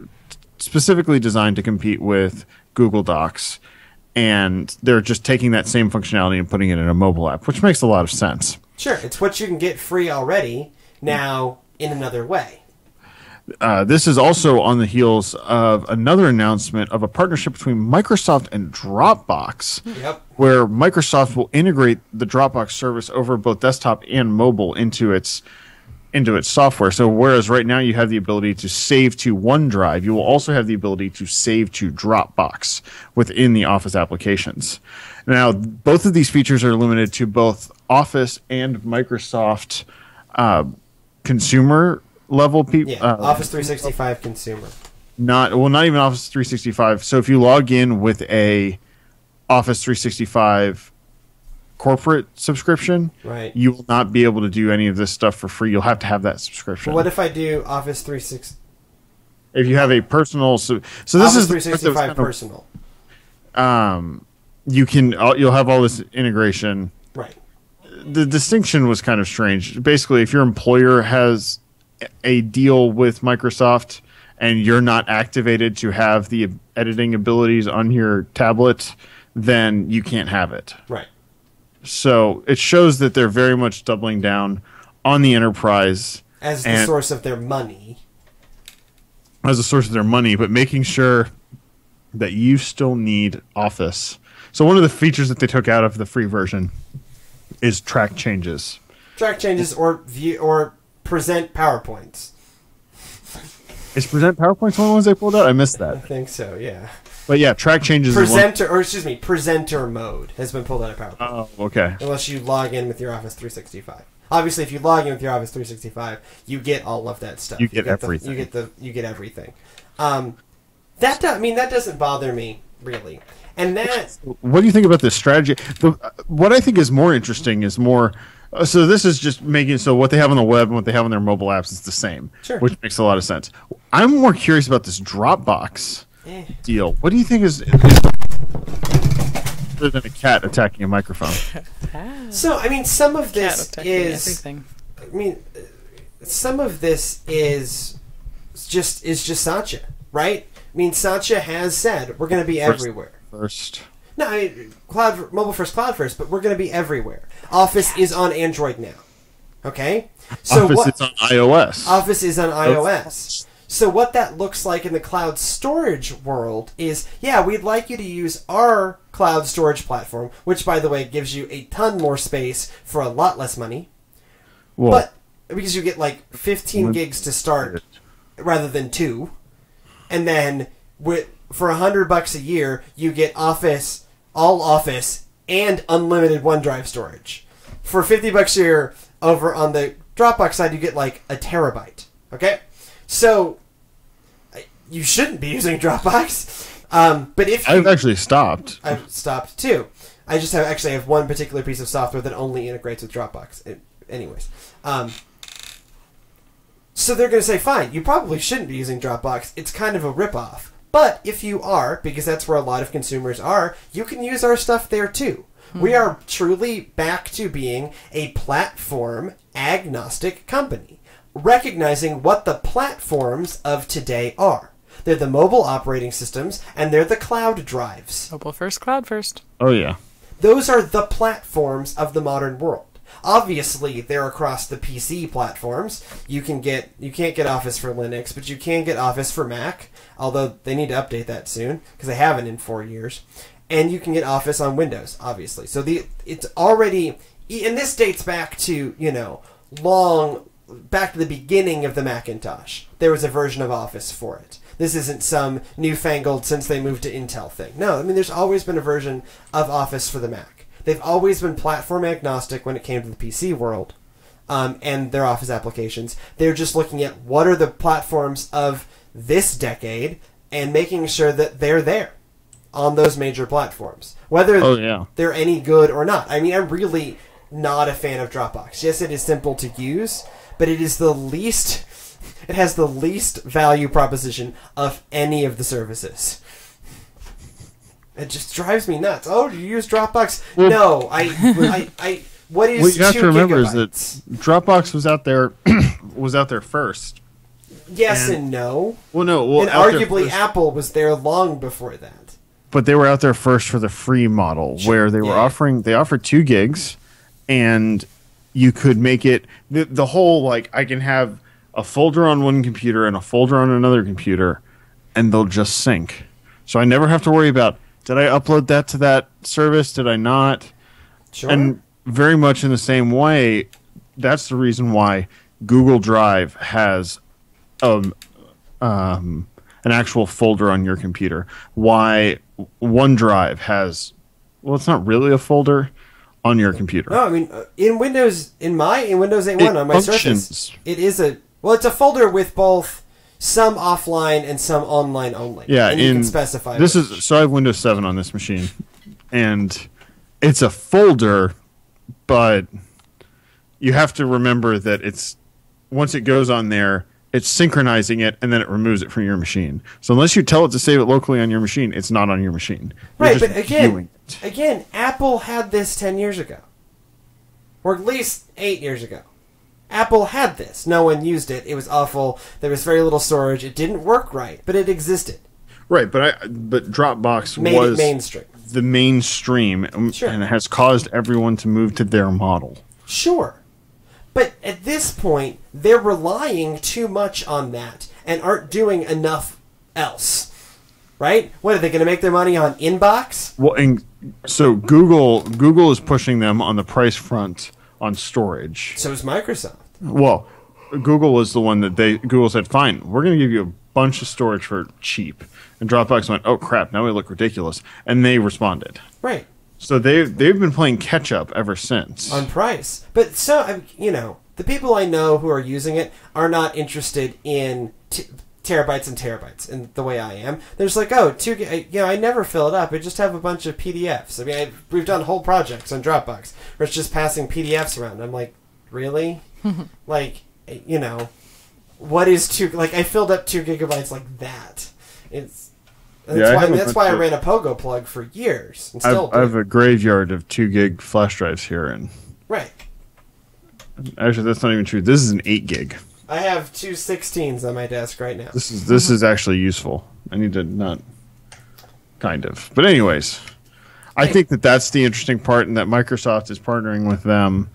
Speaker 1: specifically designed to compete with Google Docs, and they're just taking that same functionality and putting it in a mobile app, which makes a lot of sense.
Speaker 3: Sure, it's what you can get free already, now in another way.
Speaker 1: This is also on the heels of another announcement of a partnership between Microsoft and Dropbox, where Microsoft will integrate the Dropbox service over both desktop and mobile into its software. So whereas right now you have the ability to save to OneDrive, you will also have the ability to save to Dropbox within the Office applications. Now, both of these features are limited to both Office and Microsoft consumer level people.
Speaker 3: Office 365 consumer.
Speaker 1: Not even Office 365. So if you log in with a Office 365 corporate subscription,
Speaker 3: right,
Speaker 1: you will not be able to do any of this stuff for free. You'll have to have that subscription.
Speaker 3: But what if I do Office 365?
Speaker 1: If you have a personal, so this
Speaker 3: Office
Speaker 1: is
Speaker 3: 365 personal.
Speaker 1: you'll have all this integration.
Speaker 3: Right.
Speaker 1: The distinction was kind of strange. Basically, if your employer has a deal with Microsoft and you're not activated to have the editing abilities on your tablet, then you can't have it.
Speaker 3: Right.
Speaker 1: So it shows that they're very much doubling down on the enterprise
Speaker 3: as the source of their money.
Speaker 1: As a source of their money, but making sure that you still need Office. So one of the features that they took out of the free version is track changes.
Speaker 3: Track changes or view or present PowerPoints.
Speaker 1: Is present PowerPoints one of the ones they pulled out? I missed that.
Speaker 3: I think so, yeah.
Speaker 1: But yeah, track changes.
Speaker 3: Presenter mode has been pulled out of PowerPoint.
Speaker 1: Oh, okay.
Speaker 3: Unless you log in with your Office 365. Obviously, if you log in with your Office 365, you get all of that stuff.
Speaker 1: You get everything.
Speaker 3: You get everything. That doesn't bother me really. And that.
Speaker 1: What do you think about this strategy? What I think is more interesting is more. So this is just making so what they have on the web and what they have on their mobile apps is the same, which makes a lot of sense. I'm more curious about this Dropbox deal. What do you think is other than a cat attacking a microphone?
Speaker 3: So I mean, some of this is
Speaker 2: everything.
Speaker 3: I mean, some of this is just Satya, right? I mean, Satya has said we're going to be everywhere. No, I mean, mobile first, cloud first, but we're going to be everywhere. Office is on Android now. Okay? So
Speaker 1: Office is on iOS.
Speaker 3: Office is on iOS. So what that looks like in the cloud storage world is, yeah, we'd like you to use our cloud storage platform, which, by the way, gives you a ton more space for a lot less money. Well, but because you get like 15 gigs to start rather than 2. And then for $100 a year, you get Office, all Office, and unlimited OneDrive storage. For $50 a year over on the Dropbox side, you get like a terabyte. Okay? So, you shouldn't be using Dropbox. But if
Speaker 1: I've actually stopped.
Speaker 3: I've stopped too. I just have one particular piece of software that only integrates with Dropbox. Anyways. So they're going to say, fine, you probably shouldn't be using Dropbox. It's kind of a ripoff. But if you are, because that's where a lot of consumers are, you can use our stuff there too. We are truly back to being a platform agnostic company, recognizing what the platforms of today are. They're the mobile operating systems, and they're the cloud drives.
Speaker 2: Mobile first, cloud first.
Speaker 1: Oh, yeah.
Speaker 3: Those are the platforms of the modern world. Obviously, they're across the PC platforms. You can't get Office for Linux, but you can get Office for Mac, although they need to update that soon, because they haven't in 4 years. And you can get Office on Windows, obviously. So it's already, and this dates back to, back to the beginning of the Macintosh. There was a version of Office for it. This isn't some newfangled since they moved to Intel thing. No, I mean, there's always been a version of Office for the Mac. They've always been platform agnostic when it came to the PC world and their Office applications. They're just looking at what are the platforms of this decade and making sure that they're there on those major platforms, whether they're any good or not. I mean, I'm really not a fan of Dropbox. Yes, it is simple to use, but it is it has the least value proposition of any of the services. It just drives me nuts. Oh, do you use Dropbox? Well, no, what is
Speaker 1: what you have
Speaker 3: 2
Speaker 1: to remember
Speaker 3: gigabytes?
Speaker 1: Is that Dropbox was out there first.
Speaker 3: Yes and no.
Speaker 1: Well, no. Well,
Speaker 3: and arguably Apple was there long before that.
Speaker 1: But they were out there first for the free model, where they were they offered 2 gigs, and you could make it the whole, like, I can have a folder on one computer and a folder on another computer, and they'll just sync. So I never have to worry about, did I upload that to that service? Did I not?
Speaker 3: Sure.
Speaker 1: And very much in the same way, that's the reason why Google Drive has an actual folder on your computer. Why OneDrive has, well, it's not really a folder on your computer.
Speaker 3: No, I mean, in Windows 8.1 on my Surface, it is it's a folder with both some offline and some online only.
Speaker 1: Yeah,
Speaker 3: and you can specify
Speaker 1: so I have Windows 7 on this machine, and it's a folder, but you have to remember that once it goes on there, it's synchronizing it, and then it removes it from your machine. So unless you tell it to save it locally on your machine, it's not on your machine.
Speaker 3: Right, but again, Again, Apple had this 10 years ago. Or at least 8 years ago. Apple had this. No one used it. It was awful. There was very little storage. It didn't work right, but it existed.
Speaker 1: Right, but Dropbox was
Speaker 3: it mainstream.
Speaker 1: The mainstream,
Speaker 3: Sure.
Speaker 1: and it has caused everyone to move to their model.
Speaker 3: Sure. But at this point, they're relying too much on that and aren't doing enough else. Right? What, are they going to make their money on Inbox?
Speaker 1: Well, and so Google is pushing them on the price front on storage.
Speaker 3: So is Microsoft.
Speaker 1: Well, Google was the one that Google said, fine, we're going to give you a bunch of storage for cheap. And Dropbox went, oh crap, now we look ridiculous. And they responded.
Speaker 3: Right.
Speaker 1: So they've been playing catch up ever since.
Speaker 3: On price. But so, the people I know who are using it are not interested in terabytes and terabytes in the way I am. There's like, I never fill it up. I just have a bunch of PDFs. I mean, we've done whole projects on Dropbox where it's just passing PDFs around. I'm like, really? Like, what is I filled up 2 gigabytes like that. That's why I ran a Pogo plug for years. And still
Speaker 1: I have a graveyard of 2 gig flash drives here.
Speaker 3: Right.
Speaker 1: Actually, that's not even true. This is an 8 gig.
Speaker 3: I have 2 16s on my desk right now.
Speaker 1: This is actually useful. I need to not... Kind of. But anyways, I think that's the interesting part, and that Microsoft is partnering with them.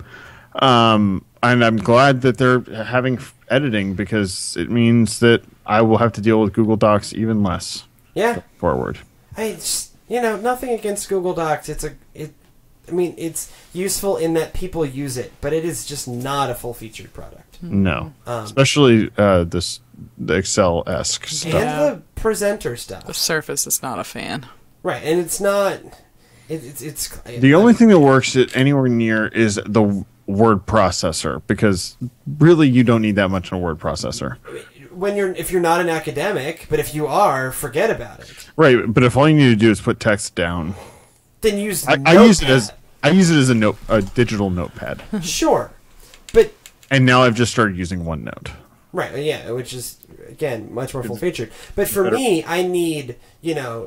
Speaker 1: And I'm glad that they're having editing, because it means that I will have to deal with Google Docs even less.
Speaker 3: Yeah.
Speaker 1: Forward.
Speaker 3: Nothing against Google Docs. It's useful in that people use it, but it is just not a full-featured product.
Speaker 1: No. Especially the Excel-esque stuff.
Speaker 3: And the presenter stuff.
Speaker 2: The Surface is not a fan.
Speaker 3: Right, and it's not...
Speaker 1: The only thing that works anywhere near is the word processor, because really you don't need that much in a word processor.
Speaker 3: If you're not an academic, but if you are, forget about it.
Speaker 1: Right, but if all you need to do is put text down,
Speaker 3: then use
Speaker 1: I use it as a digital notepad.
Speaker 3: Sure, but
Speaker 1: and now I've just started using OneNote.
Speaker 3: Right, yeah, which is again much more full featured. But for me, I need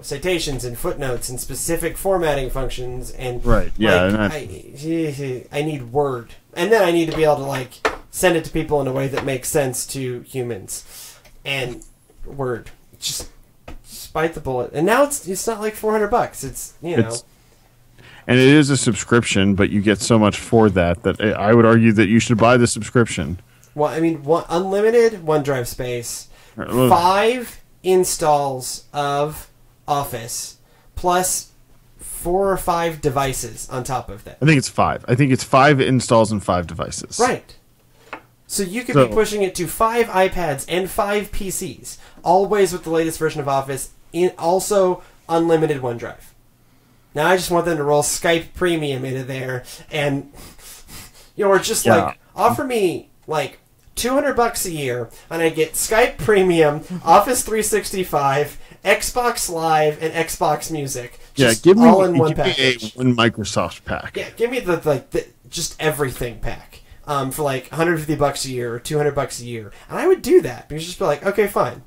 Speaker 3: citations and footnotes and specific formatting functions and
Speaker 1: right, yeah.
Speaker 3: I need Word, and then I need to be able to send it to people in a way that makes sense to humans. And Word, just bite the bullet. And now it's not like $400. It's
Speaker 1: and it is a subscription, but you get so much for that I would argue that you should buy the subscription.
Speaker 3: Well, I mean, unlimited OneDrive space, 5 installs of Office, plus 4 or 5 devices on top of that.
Speaker 1: I think it's 5. I think it's 5 installs and 5 devices.
Speaker 3: Right. So you could be pushing it to 5 iPads and 5 PCs, always with the latest version of Office, also unlimited OneDrive. Now I just want them to roll Skype Premium into there, and or just offer me $200 a year, and I get Skype Premium, Office 365, Xbox Live, and Xbox Music. Just
Speaker 1: give me
Speaker 3: all in one package.
Speaker 1: One Microsoft pack.
Speaker 3: Yeah, give me the just everything pack. For $150 a year or $200 a year, and I would do that because just be like, okay, fine,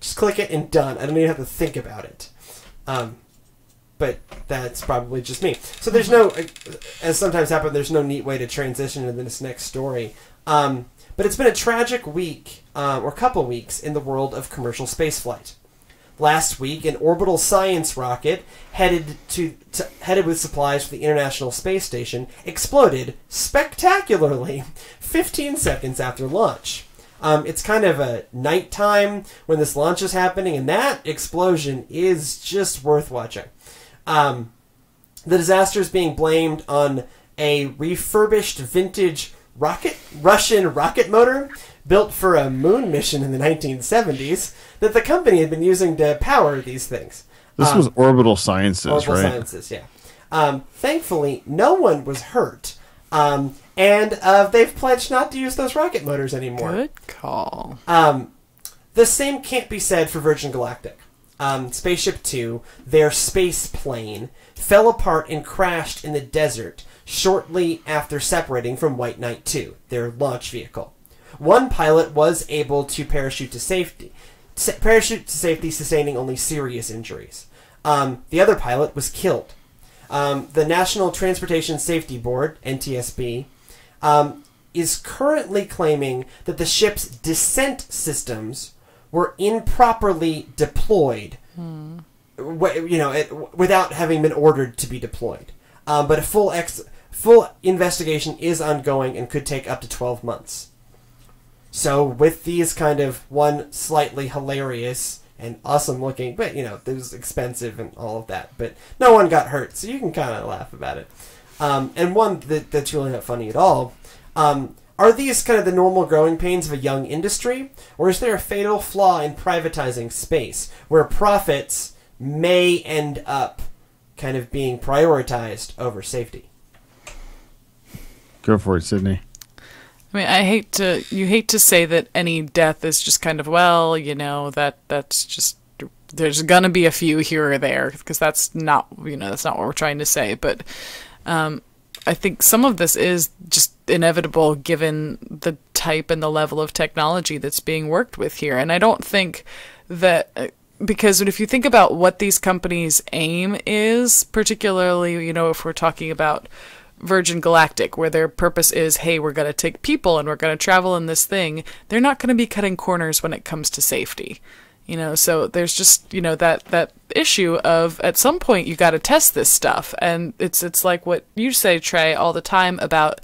Speaker 3: just click it and done. I don't even have to think about it. But that's probably just me. So there's no, as sometimes happens, there's no neat way to transition into this next story. But it's been a tragic week, or couple weeks, in the world of commercial spaceflight. Last week, an orbital science rocket headed with supplies for the International Space Station exploded spectacularly 15 seconds after launch. It's kind of a nighttime when this launch is happening, and that explosion is just worth watching. The disaster is being blamed on a refurbished vintage Russian rocket motor built for a moon mission in the 1970s that the company had been using to power these things.
Speaker 1: This was Orbital Sciences,
Speaker 3: Orbital
Speaker 1: right?
Speaker 3: Sciences, yeah. Thankfully, no one was hurt. And they've pledged not to use those rocket motors anymore.
Speaker 2: Good call.
Speaker 3: The same can't be said for Virgin Galactic. Spaceship Two, their space plane, fell apart and crashed in the desert shortly after separating from White Knight 2, their launch vehicle. One pilot was able to parachute to safety, sustaining only serious injuries. The other pilot was killed. The National Transportation Safety Board, NTSB, is currently claiming that the ship's descent systems were improperly deployed, without having been ordered to be deployed. But a full investigation is ongoing and could take up to 12 months. So with these kind of one slightly hilarious and awesome looking, but it was expensive and all of that, but no one got hurt, so you can kind of laugh about it. And one that's really not funny at all. Are these kind of the normal growing pains of a young industry, or is there a fatal flaw in privatizing space where profits may end up kind of being prioritized over safety?
Speaker 1: Go for it, Sydney.
Speaker 2: I mean, you hate to say that any death is just kind of, that's just, there's gonna be a few here or there, because that's not what we're trying to say, but, I think some of this is just inevitable given the type and the level of technology that's being worked with here. And I don't think that, because if you think about what these companies' aim is, particularly, if we're talking about Virgin Galactic, where their purpose is, hey, we're going to take people and we're going to travel in this thing, they're not going to be cutting corners when it comes to safety. So there's just, that issue of at some point you got to test this stuff. And it's like what you say, Trey, all the time about,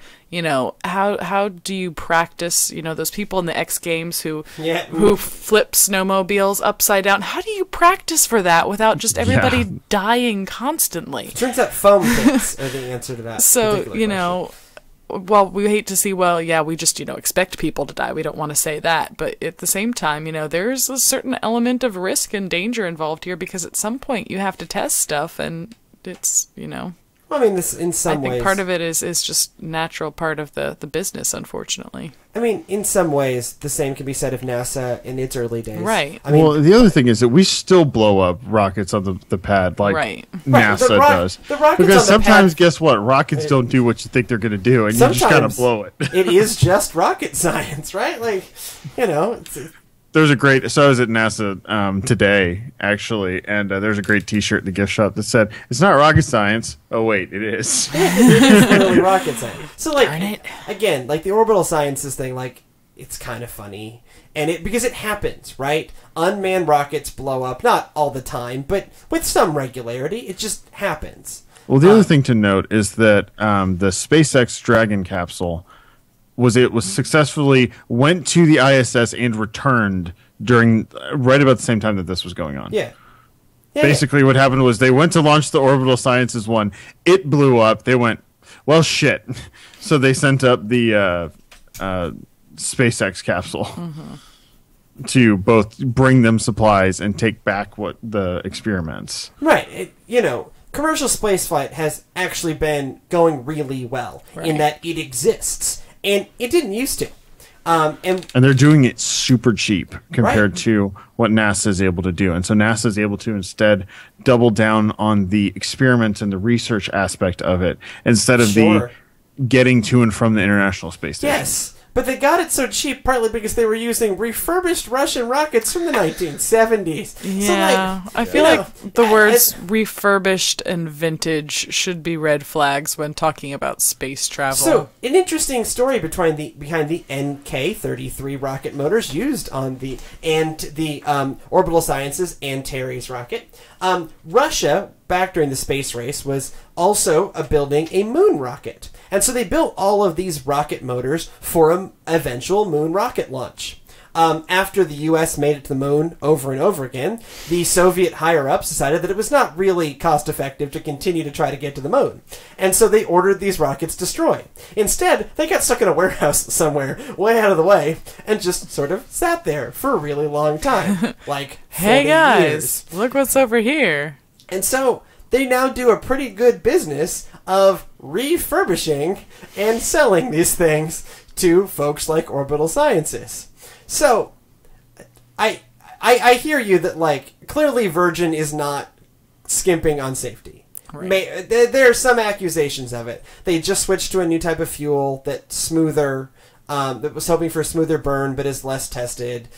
Speaker 2: how do you practice, those people in the X Games who flip snowmobiles upside down? How do you practice for that without just everybody dying constantly?
Speaker 3: Turns out foam pits are the answer to that.
Speaker 2: So, well, we hate to see, we just, expect people to die. We don't want to say that. But at the same time, there's a certain element of risk and danger involved here, because at some point you have to test stuff, and it's,
Speaker 3: Well, I mean, this in some ways,
Speaker 2: I think part of it is just natural part of the business, unfortunately.
Speaker 3: I mean, in some ways, the same can be said of NASA in its early days.
Speaker 2: Right.
Speaker 3: I mean,
Speaker 1: the other thing is that we still blow up rockets on the pad like NASA does.
Speaker 3: The rockets
Speaker 1: because
Speaker 3: on the
Speaker 1: sometimes,
Speaker 3: pad,
Speaker 1: guess what? Rockets don't do what you think they're going to do, and you just kind of blow it.
Speaker 3: It is just rocket science, right? Like,
Speaker 1: There's a great. So I was at NASA today, actually, and there's a great T-shirt in the gift shop that said, "It's not rocket science." Oh wait, it is.
Speaker 3: It's literally rocket science. So,
Speaker 2: Darn it.
Speaker 3: again, the orbital sciences thing, it's kind of funny, and because it happens, right? Unmanned rockets blow up, not all the time, but with some regularity. It just happens.
Speaker 1: Well, the other thing to note is that the SpaceX Dragon capsule was successfully went to the ISS and returned during right about the same time that this was going on.
Speaker 3: Yeah.
Speaker 1: Basically, what happened was they went to launch the Orbital Sciences one. It blew up. They went, well, shit. So they sent up the SpaceX capsule to both bring them supplies and take back what the experiments.
Speaker 3: Right. Commercial spaceflight has actually been going really well in that it exists. And it didn't used to. And
Speaker 1: they're doing it super cheap compared to what NASA is able to do. And so NASA is able to instead double down on the experiment and the research aspect of it instead of the getting to and from the International Space Station.
Speaker 3: Yes. But they got it so cheap partly because they were using refurbished Russian rockets from the 1970s.
Speaker 2: Yeah,
Speaker 3: so
Speaker 2: I feel like the words refurbished and vintage should be red flags when talking about space travel.
Speaker 3: So, an interesting story behind the NK-33 rocket motors used on the Orbital Sciences Antares rocket. Russia, back during the space race, was also building a moon rocket. And so they built all of these rocket motors for an eventual moon rocket launch. After the U.S. made it to the moon over and over again, the Soviet higher-ups decided that it was not really cost-effective to continue to try to get to the moon. And so they ordered these rockets destroyed. Instead, they got stuck in a warehouse somewhere, way out of the way, and just sort of sat there for a really long time. Like, 40
Speaker 2: hey guys,
Speaker 3: years.
Speaker 2: Look what's over here.
Speaker 3: And so they now do a pretty good business of refurbishing and selling these things to folks like Orbital Sciences. So, I hear you that, clearly Virgin is not skimping on safety. Right. There are some accusations of it. They just switched to a new type of fuel that's smoother, that was hoping for a smoother burn but is less tested.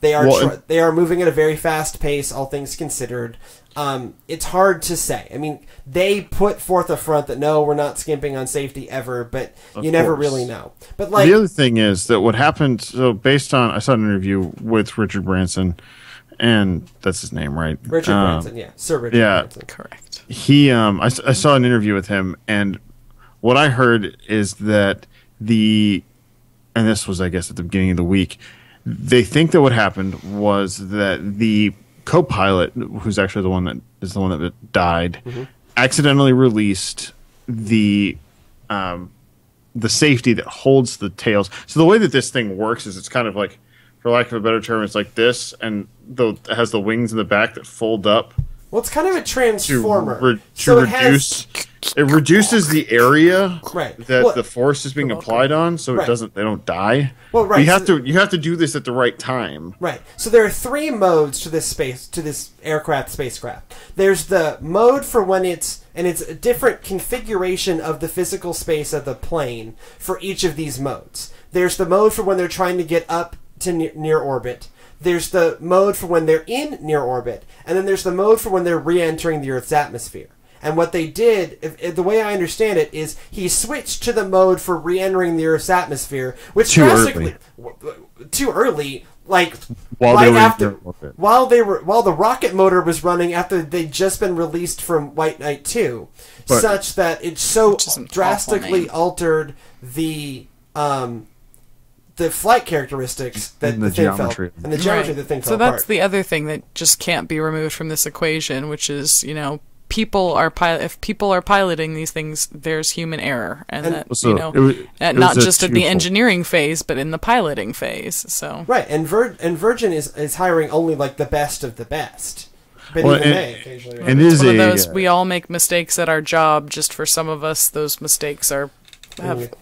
Speaker 3: They are moving at a very fast pace, all things considered. It's hard to say. I mean, they put forth a front that no, we're not skimping on safety ever, but you never really know. But like
Speaker 1: the other thing is that what happened. So based on, I saw an interview with Richard Branson, and that's his name, right?
Speaker 3: Richard Branson, yeah, Sir Richard Branson,
Speaker 2: correct.
Speaker 1: He, I saw an interview with him, and what I heard is that and this was, I guess, at the beginning of the week. They think that what happened was that the co-pilot, who's actually the one that died, accidentally released the safety that holds the tails. So the way that this thing works is it's kind of like, for lack of a better term, it's like this, and it has the wings in the back that fold up.
Speaker 3: Well, it's kind of a transformer.
Speaker 1: It reduces the area
Speaker 3: that
Speaker 1: the force is being applied on, so they don't die.
Speaker 3: Well, right.
Speaker 1: You have to do this at the right time.
Speaker 3: Right. So there are three modes to this spacecraft. There's the mode for when it's a different configuration of the physical space of the plane for each of these modes. There's the mode for when they're trying to get up to near orbit. There's the mode for when they're in near orbit, and then there's the mode for when they're re-entering the Earth's atmosphere. And what they did, the way I understand it, is he switched to the mode for re-entering the Earth's atmosphere, which
Speaker 1: too
Speaker 3: early, like
Speaker 1: while
Speaker 3: the rocket motor was running after they'd just been released from White Knight 2, such that it so drastically altered the flight characteristics that the thing felt, and the geometry of the thing fell apart.
Speaker 2: So that's the other thing that just can't be removed from this equation, which is, if people are piloting these things, there's human error, and that not just at the engineering phase, but in the piloting phase. So
Speaker 3: right, and Virgin is hiring only like the best of the best. But
Speaker 1: well,
Speaker 3: even they occasionally.
Speaker 1: And it is
Speaker 2: one of those. We all make mistakes at our job. Just for some of us, those mistakes have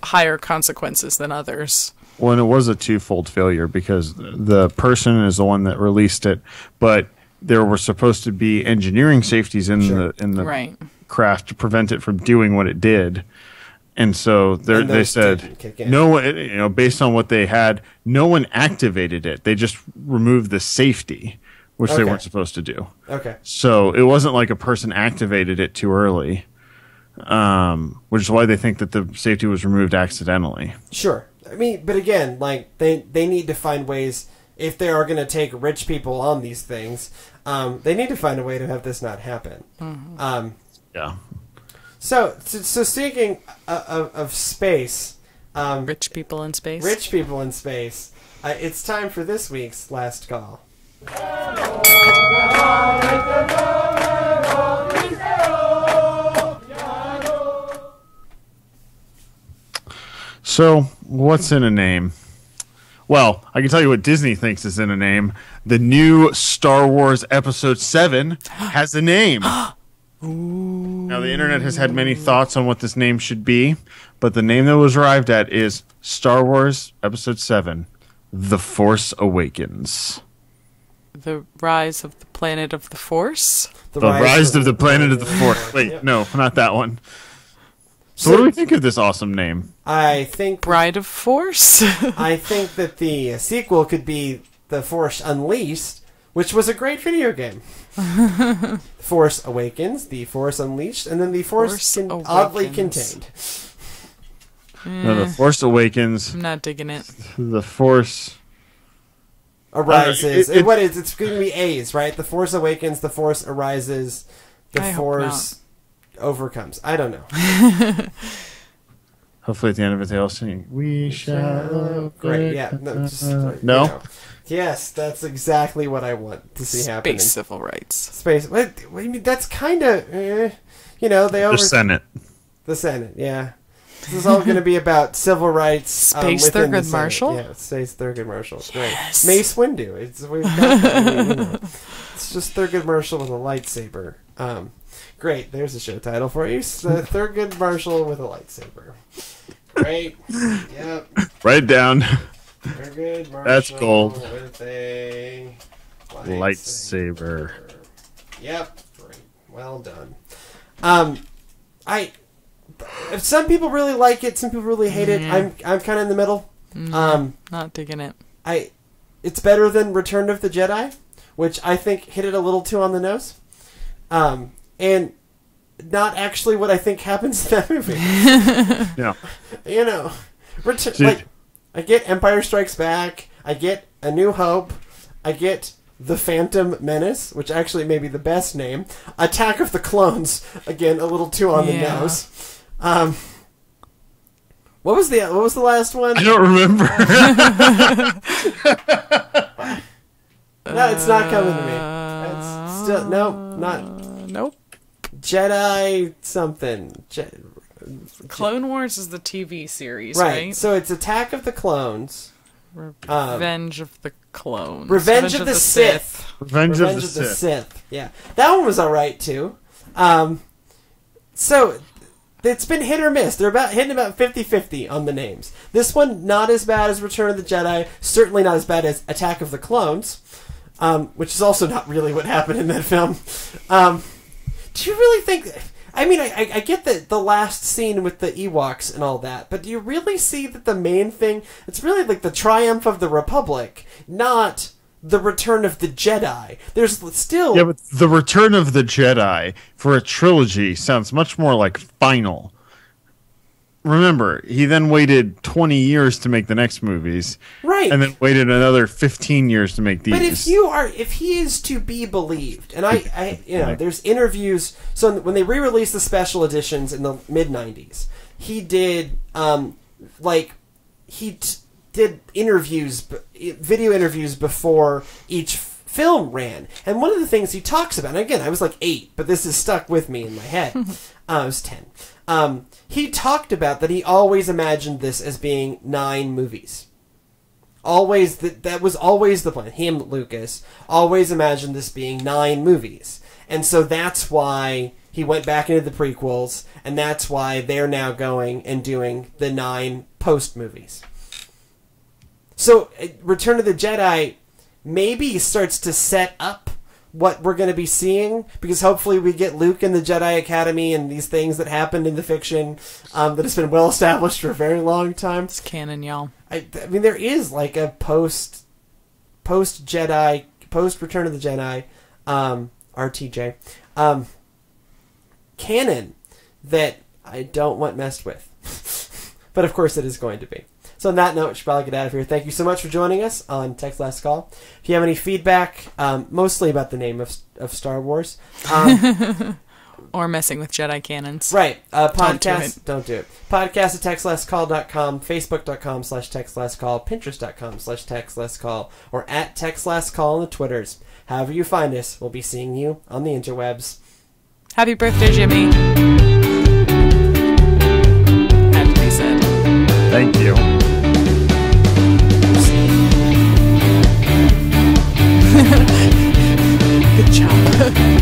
Speaker 2: higher consequences than others.
Speaker 1: Well, and it was a twofold failure because the person is the one that released it, but there were supposed to be engineering safeties in the craft to prevent it from doing what it did, and so they said no one. Based on what they had, no one activated it. They just removed the safety, which they weren't supposed to do.
Speaker 3: Okay.
Speaker 1: So it wasn't like a person activated it too early, which is why they think that the safety was removed accidentally.
Speaker 3: Sure. I mean, but again, like they need to find ways, if they are going to take rich people on these things, they need to find a way to have this not happen.
Speaker 2: Mm-hmm.
Speaker 1: Yeah.
Speaker 3: So speaking of space,
Speaker 2: rich people in space.
Speaker 3: It's time for this week's last call.
Speaker 1: So, what's in a name? Well, I can tell you what Disney thinks is in a name. The new Star Wars Episode 7 has a name. Now, the internet has had many thoughts on what this name should be, but the name that was arrived at is Star Wars Episode 7, The Force Awakens.
Speaker 2: The Rise of the Planet of the Force?
Speaker 1: The Rise of the Planet of the Force. Wait, no, not that one. So what do we think of this awesome name?
Speaker 3: I think
Speaker 2: Bride of Force.
Speaker 3: I think that the sequel could be The Force Unleashed, which was a great video game. Force Awakens, The Force Unleashed, and then The Force Oddly Contained.
Speaker 1: No, The Force Awakens.
Speaker 2: I'm not digging it.
Speaker 1: The Force
Speaker 3: Arises. It's going to be A's, right? The Force Awakens, The Force Arises, The Force Overcomes. I don't know.
Speaker 1: Hopefully at the end of it they all sing, "We shall."
Speaker 3: Great, yeah.
Speaker 1: No?
Speaker 3: Yes, that's exactly what I want to see happen.
Speaker 2: Space civil rights.
Speaker 3: Space. What do you mean? That's kind of, they
Speaker 1: The Senate.
Speaker 3: The Senate, yeah. This is all going to be about civil rights.
Speaker 2: Space Thurgood Marshall?
Speaker 3: Yeah, Space Thurgood Marshall.
Speaker 2: Yes.
Speaker 3: Right. Mace Windu. It's just Thurgood Marshall with a lightsaber. Great, there's a show title for you. Thurgood Marshall with a lightsaber. Great. Yep.
Speaker 1: Write it down.
Speaker 3: Thurgood Marshall.
Speaker 1: That's gold.
Speaker 3: With a
Speaker 1: lightsaber.
Speaker 3: Yep. Great. Well done. Some people really like it. Some people really hate it. I'm kind of in the middle.
Speaker 2: Not digging it.
Speaker 3: it's better than Return of the Jedi, which I think hit it a little too on the nose. And not actually what I think happens in that movie.
Speaker 1: Yeah.
Speaker 3: You know, like, I get Empire Strikes Back, I get A New Hope, I get The Phantom Menace, which actually may be the best name. Attack of the Clones, again, a little too on the nose. What was the last one?
Speaker 1: I don't remember.
Speaker 3: No, it's not coming to me. It's still
Speaker 2: Nope.
Speaker 3: Jedi something.
Speaker 2: Clone Wars is the TV series, right?
Speaker 3: So it's Attack of the Clones.
Speaker 2: Revenge of the Clones.
Speaker 3: Revenge of the Sith.
Speaker 1: Revenge of the
Speaker 3: Sith. Yeah. That one was alright, too. So, it's been hit or miss. They're hitting about 50-50 on the names. This one, not as bad as Return of the Jedi. Certainly not as bad as Attack of the Clones. Which is also not really what happened in that film. Do you really think... I mean, I get the last scene with the Ewoks and all that, but do you really see that the main thing... It's really like the triumph of the Republic, not the Return of the Jedi. There's still...
Speaker 1: Yeah, but the Return of the Jedi for a trilogy sounds much more like final. Remember, he then waited 20 years to make the next movies.
Speaker 3: Right.
Speaker 1: And then waited another 15 years to make these.
Speaker 3: But if he is to be believed, and there's interviews, so when they re-released the special editions in the mid-90s, he did, did interviews, video interviews before each film ran. And one of the things he talks about, and again, I was like 8, but this is stuck with me in my head. I was 10. He talked about that he always imagined this as being 9 movies. Always, that was always the plan. Him, Lucas, always imagined this being 9 movies. And so that's why he went back into the prequels, and that's why they're now going and doing the 9 post movies. So, Return of the Jedi maybe starts to set up what we're going to be seeing, because hopefully we get Luke in the Jedi Academy and these things that happened in the fiction that has been well established for a very long time.
Speaker 2: It's canon, y'all.
Speaker 3: I mean, there is like a post Jedi, post Return of the Jedi, RTJ, canon that I don't want messed with. But of course it is going to be. So on that note, we should probably get out of here. Thank you so much for joining us on Text Last Call. If you have any feedback, mostly about the name of Star Wars,
Speaker 2: or messing with Jedi cannons.
Speaker 3: Right. Podcast. Don't do it. Podcast at textlastcall.com, facebook.com/textlastcall, pinterest.com/textlastcall, or at textlastcall on the Twitters. However you find us, we'll be seeing you on the interwebs.
Speaker 2: Happy birthday, Jimmy. Had to be said.
Speaker 1: Thank you.
Speaker 2: Good job.